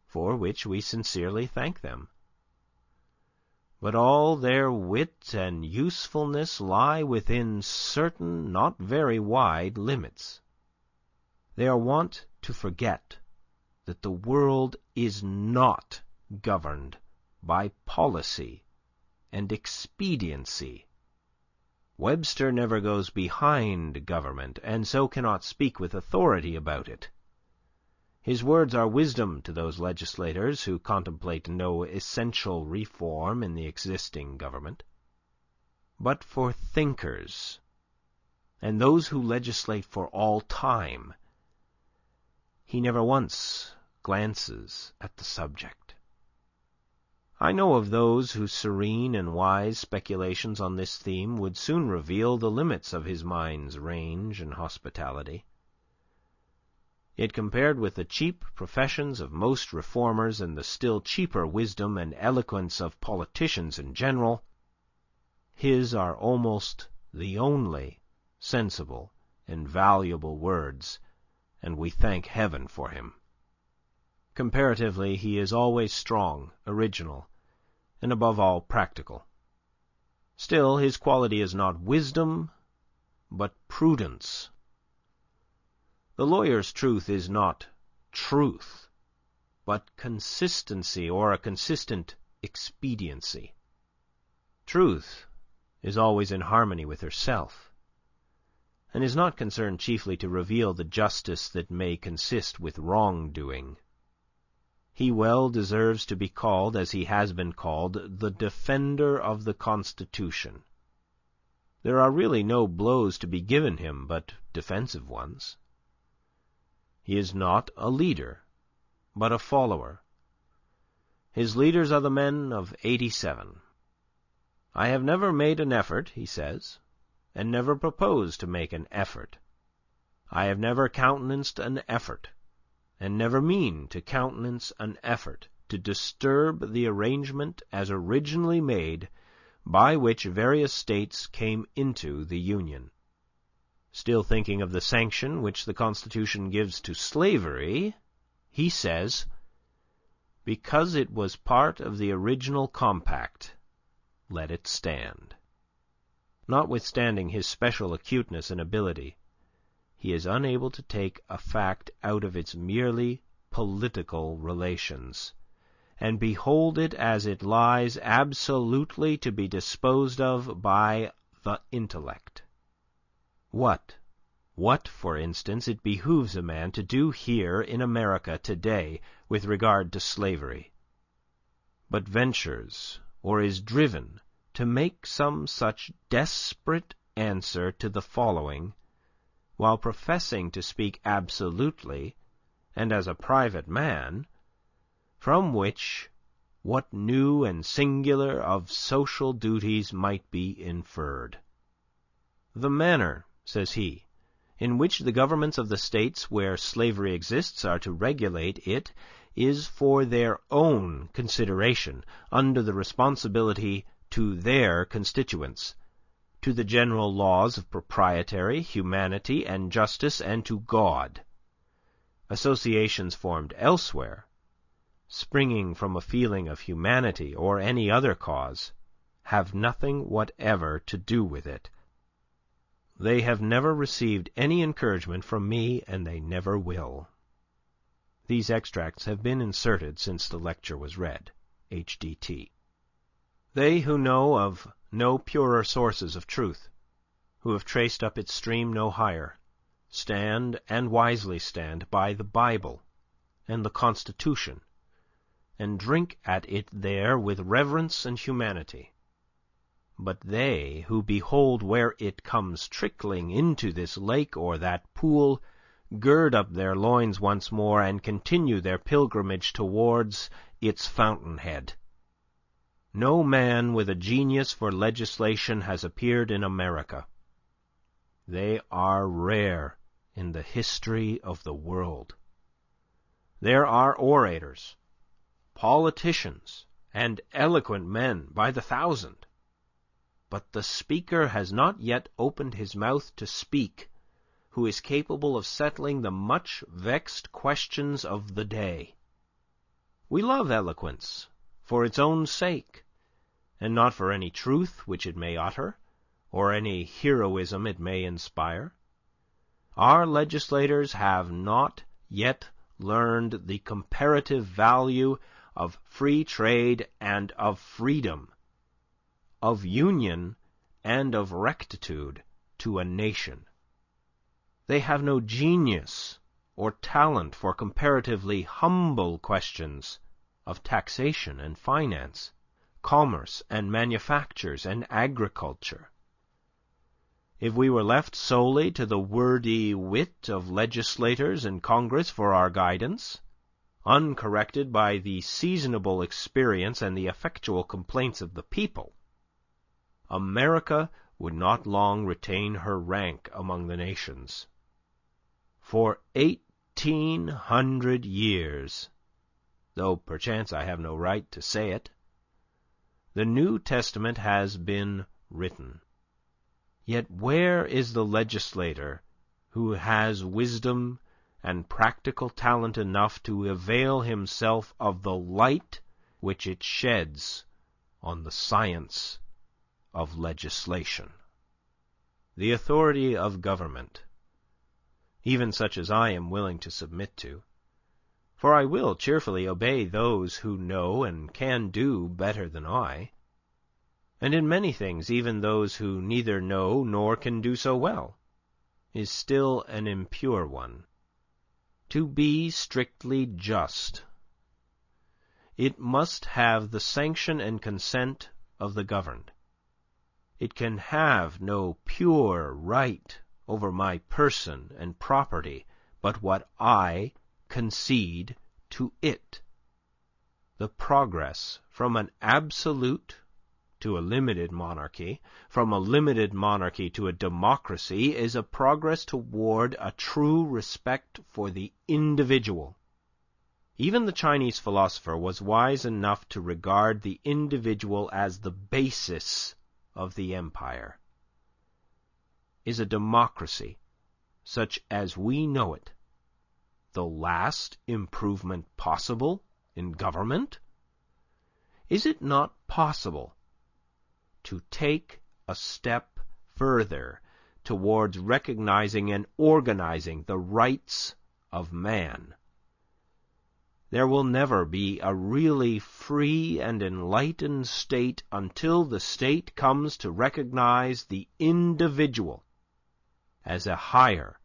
for which we sincerely thank them. But all their wit and usefulness lie within certain not very wide limits. They are wont to forget that the world is not governed by policy and expediency. Webster never goes behind government, and so cannot speak with authority about it. His words are wisdom to those legislators who contemplate no essential reform in the existing government. But for thinkers, and those who legislate for all time, he never once glances at the subject. I know of those whose serene and wise speculations on this theme would soon reveal the limits of his mind's range and hospitality. Yet compared with the cheap professions of most reformers and the still cheaper wisdom and eloquence of politicians in general, his are almost the only sensible and valuable words, and we thank heaven for him. Comparatively, he is always strong, original, and above all practical. Still, his quality is not wisdom, but prudence. The lawyer's truth is not truth, but consistency or a consistent expediency. Truth is always in harmony with herself, and is not concerned chiefly to reveal the justice that may consist with wrongdoing. He well deserves to be called, as he has been called, the defender of the Constitution. There are really no blows to be given him but defensive ones. He is not a leader, but a follower. His leaders are the men of '87. I have never made an effort, he says, and never propose to make an effort. I have never countenanced an effort, and never mean to countenance an effort to disturb the arrangement as originally made by which various states came into the Union. Still thinking of the sanction which the Constitution gives to slavery, he says, "Because it was part of the original compact, let it stand." Notwithstanding his special acuteness and ability, he is unable to take a fact out of its merely political relations, and behold it as it lies absolutely to be disposed of by the intellect. What, for instance, it behooves a man to do here in America today with regard to slavery, but ventures or is driven to make some such desperate answer to the following, while professing to speak absolutely, and as a private man, from which what new and singular of social duties might be inferred. The manner, says he, in which the governments of the states where slavery exists are to regulate it is for their own consideration, under the responsibility to their constituents, to the general laws of propriety, humanity, and justice, and to God. Associations formed elsewhere, springing from a feeling of humanity or any other cause, have nothing whatever to do with it. They have never received any encouragement from me, and they never will. These extracts have been inserted since the lecture was read. H.D.T. They who know of no purer sources of truth, who have traced up its stream no higher, stand, and wisely stand, by the Bible and the Constitution, and drink at it there with reverence and humanity. But they who behold where it comes trickling into this lake or that pool, gird up their loins once more, and continue their pilgrimage towards its fountainhead. No man with a genius for legislation has appeared in America. They are rare in the history of the world. There are orators, politicians, and eloquent men by the thousand, but the speaker has not yet opened his mouth to speak, who is capable of settling the much vexed questions of the day. We love eloquence for its own sake, and not for any truth which it may utter, or any heroism it may inspire. Our legislators have not yet learned the comparative value of free trade and of freedom, of union and of rectitude to a nation. They have no genius or talent for comparatively humble questions of taxation and finance, commerce and manufactures and agriculture. If we were left solely to the wordy wit of legislators in Congress for our guidance, uncorrected by the seasonable experience and the effectual complaints of the people, America would not long retain her rank among the nations. For 1800 years, though perchance I have no right to say it, the New Testament has been written. Yet where is the legislator who has wisdom and practical talent enough to avail himself of the light which it sheds on the science of legislation? The authority of government, even such as I am willing to submit to, for I will cheerfully obey those who know and can do better than I, and in many things even those who neither know nor can do so well, is still an impure one. To be strictly just, it must have the sanction and consent of the governed. It can have no pure right over my person and property, but what I concede to it. The progress from an absolute to a limited monarchy, from a limited monarchy to a democracy, is a progress toward a true respect for the individual. Even the Chinese philosopher was wise enough to regard the individual as the basis of the empire. Is a democracy, such as we know it, the last improvement possible in government? Is it not possible to take a step further towards recognizing and organizing the rights of man? There will never be a really free and enlightened state until the state comes to recognize the individual as a higher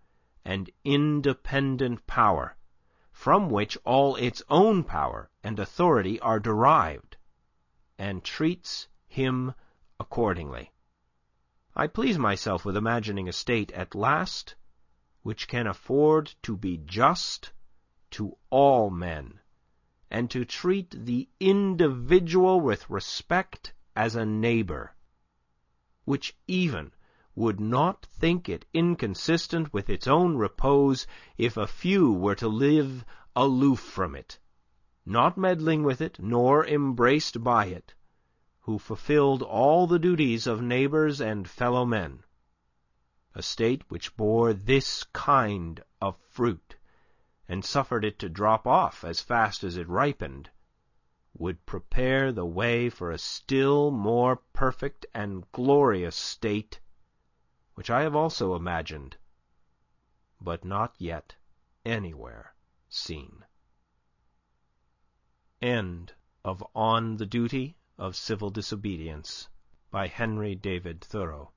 and independent power, from which all its own power and authority are derived, and treats him accordingly. I please myself with imagining a state at last which can afford to be just to all men, and to treat the individual with respect as a neighbor, which even would not think it inconsistent with its own repose if a few were to live aloof from it, not meddling with it, nor embraced by it, who fulfilled all the duties of neighbors and fellow men. A state which bore this kind of fruit, and suffered it to drop off as fast as it ripened, would prepare the way for a still more perfect and glorious state, which I have also imagined, but not yet anywhere seen. End of On the Duty of Civil Disobedience by Henry David Thoreau.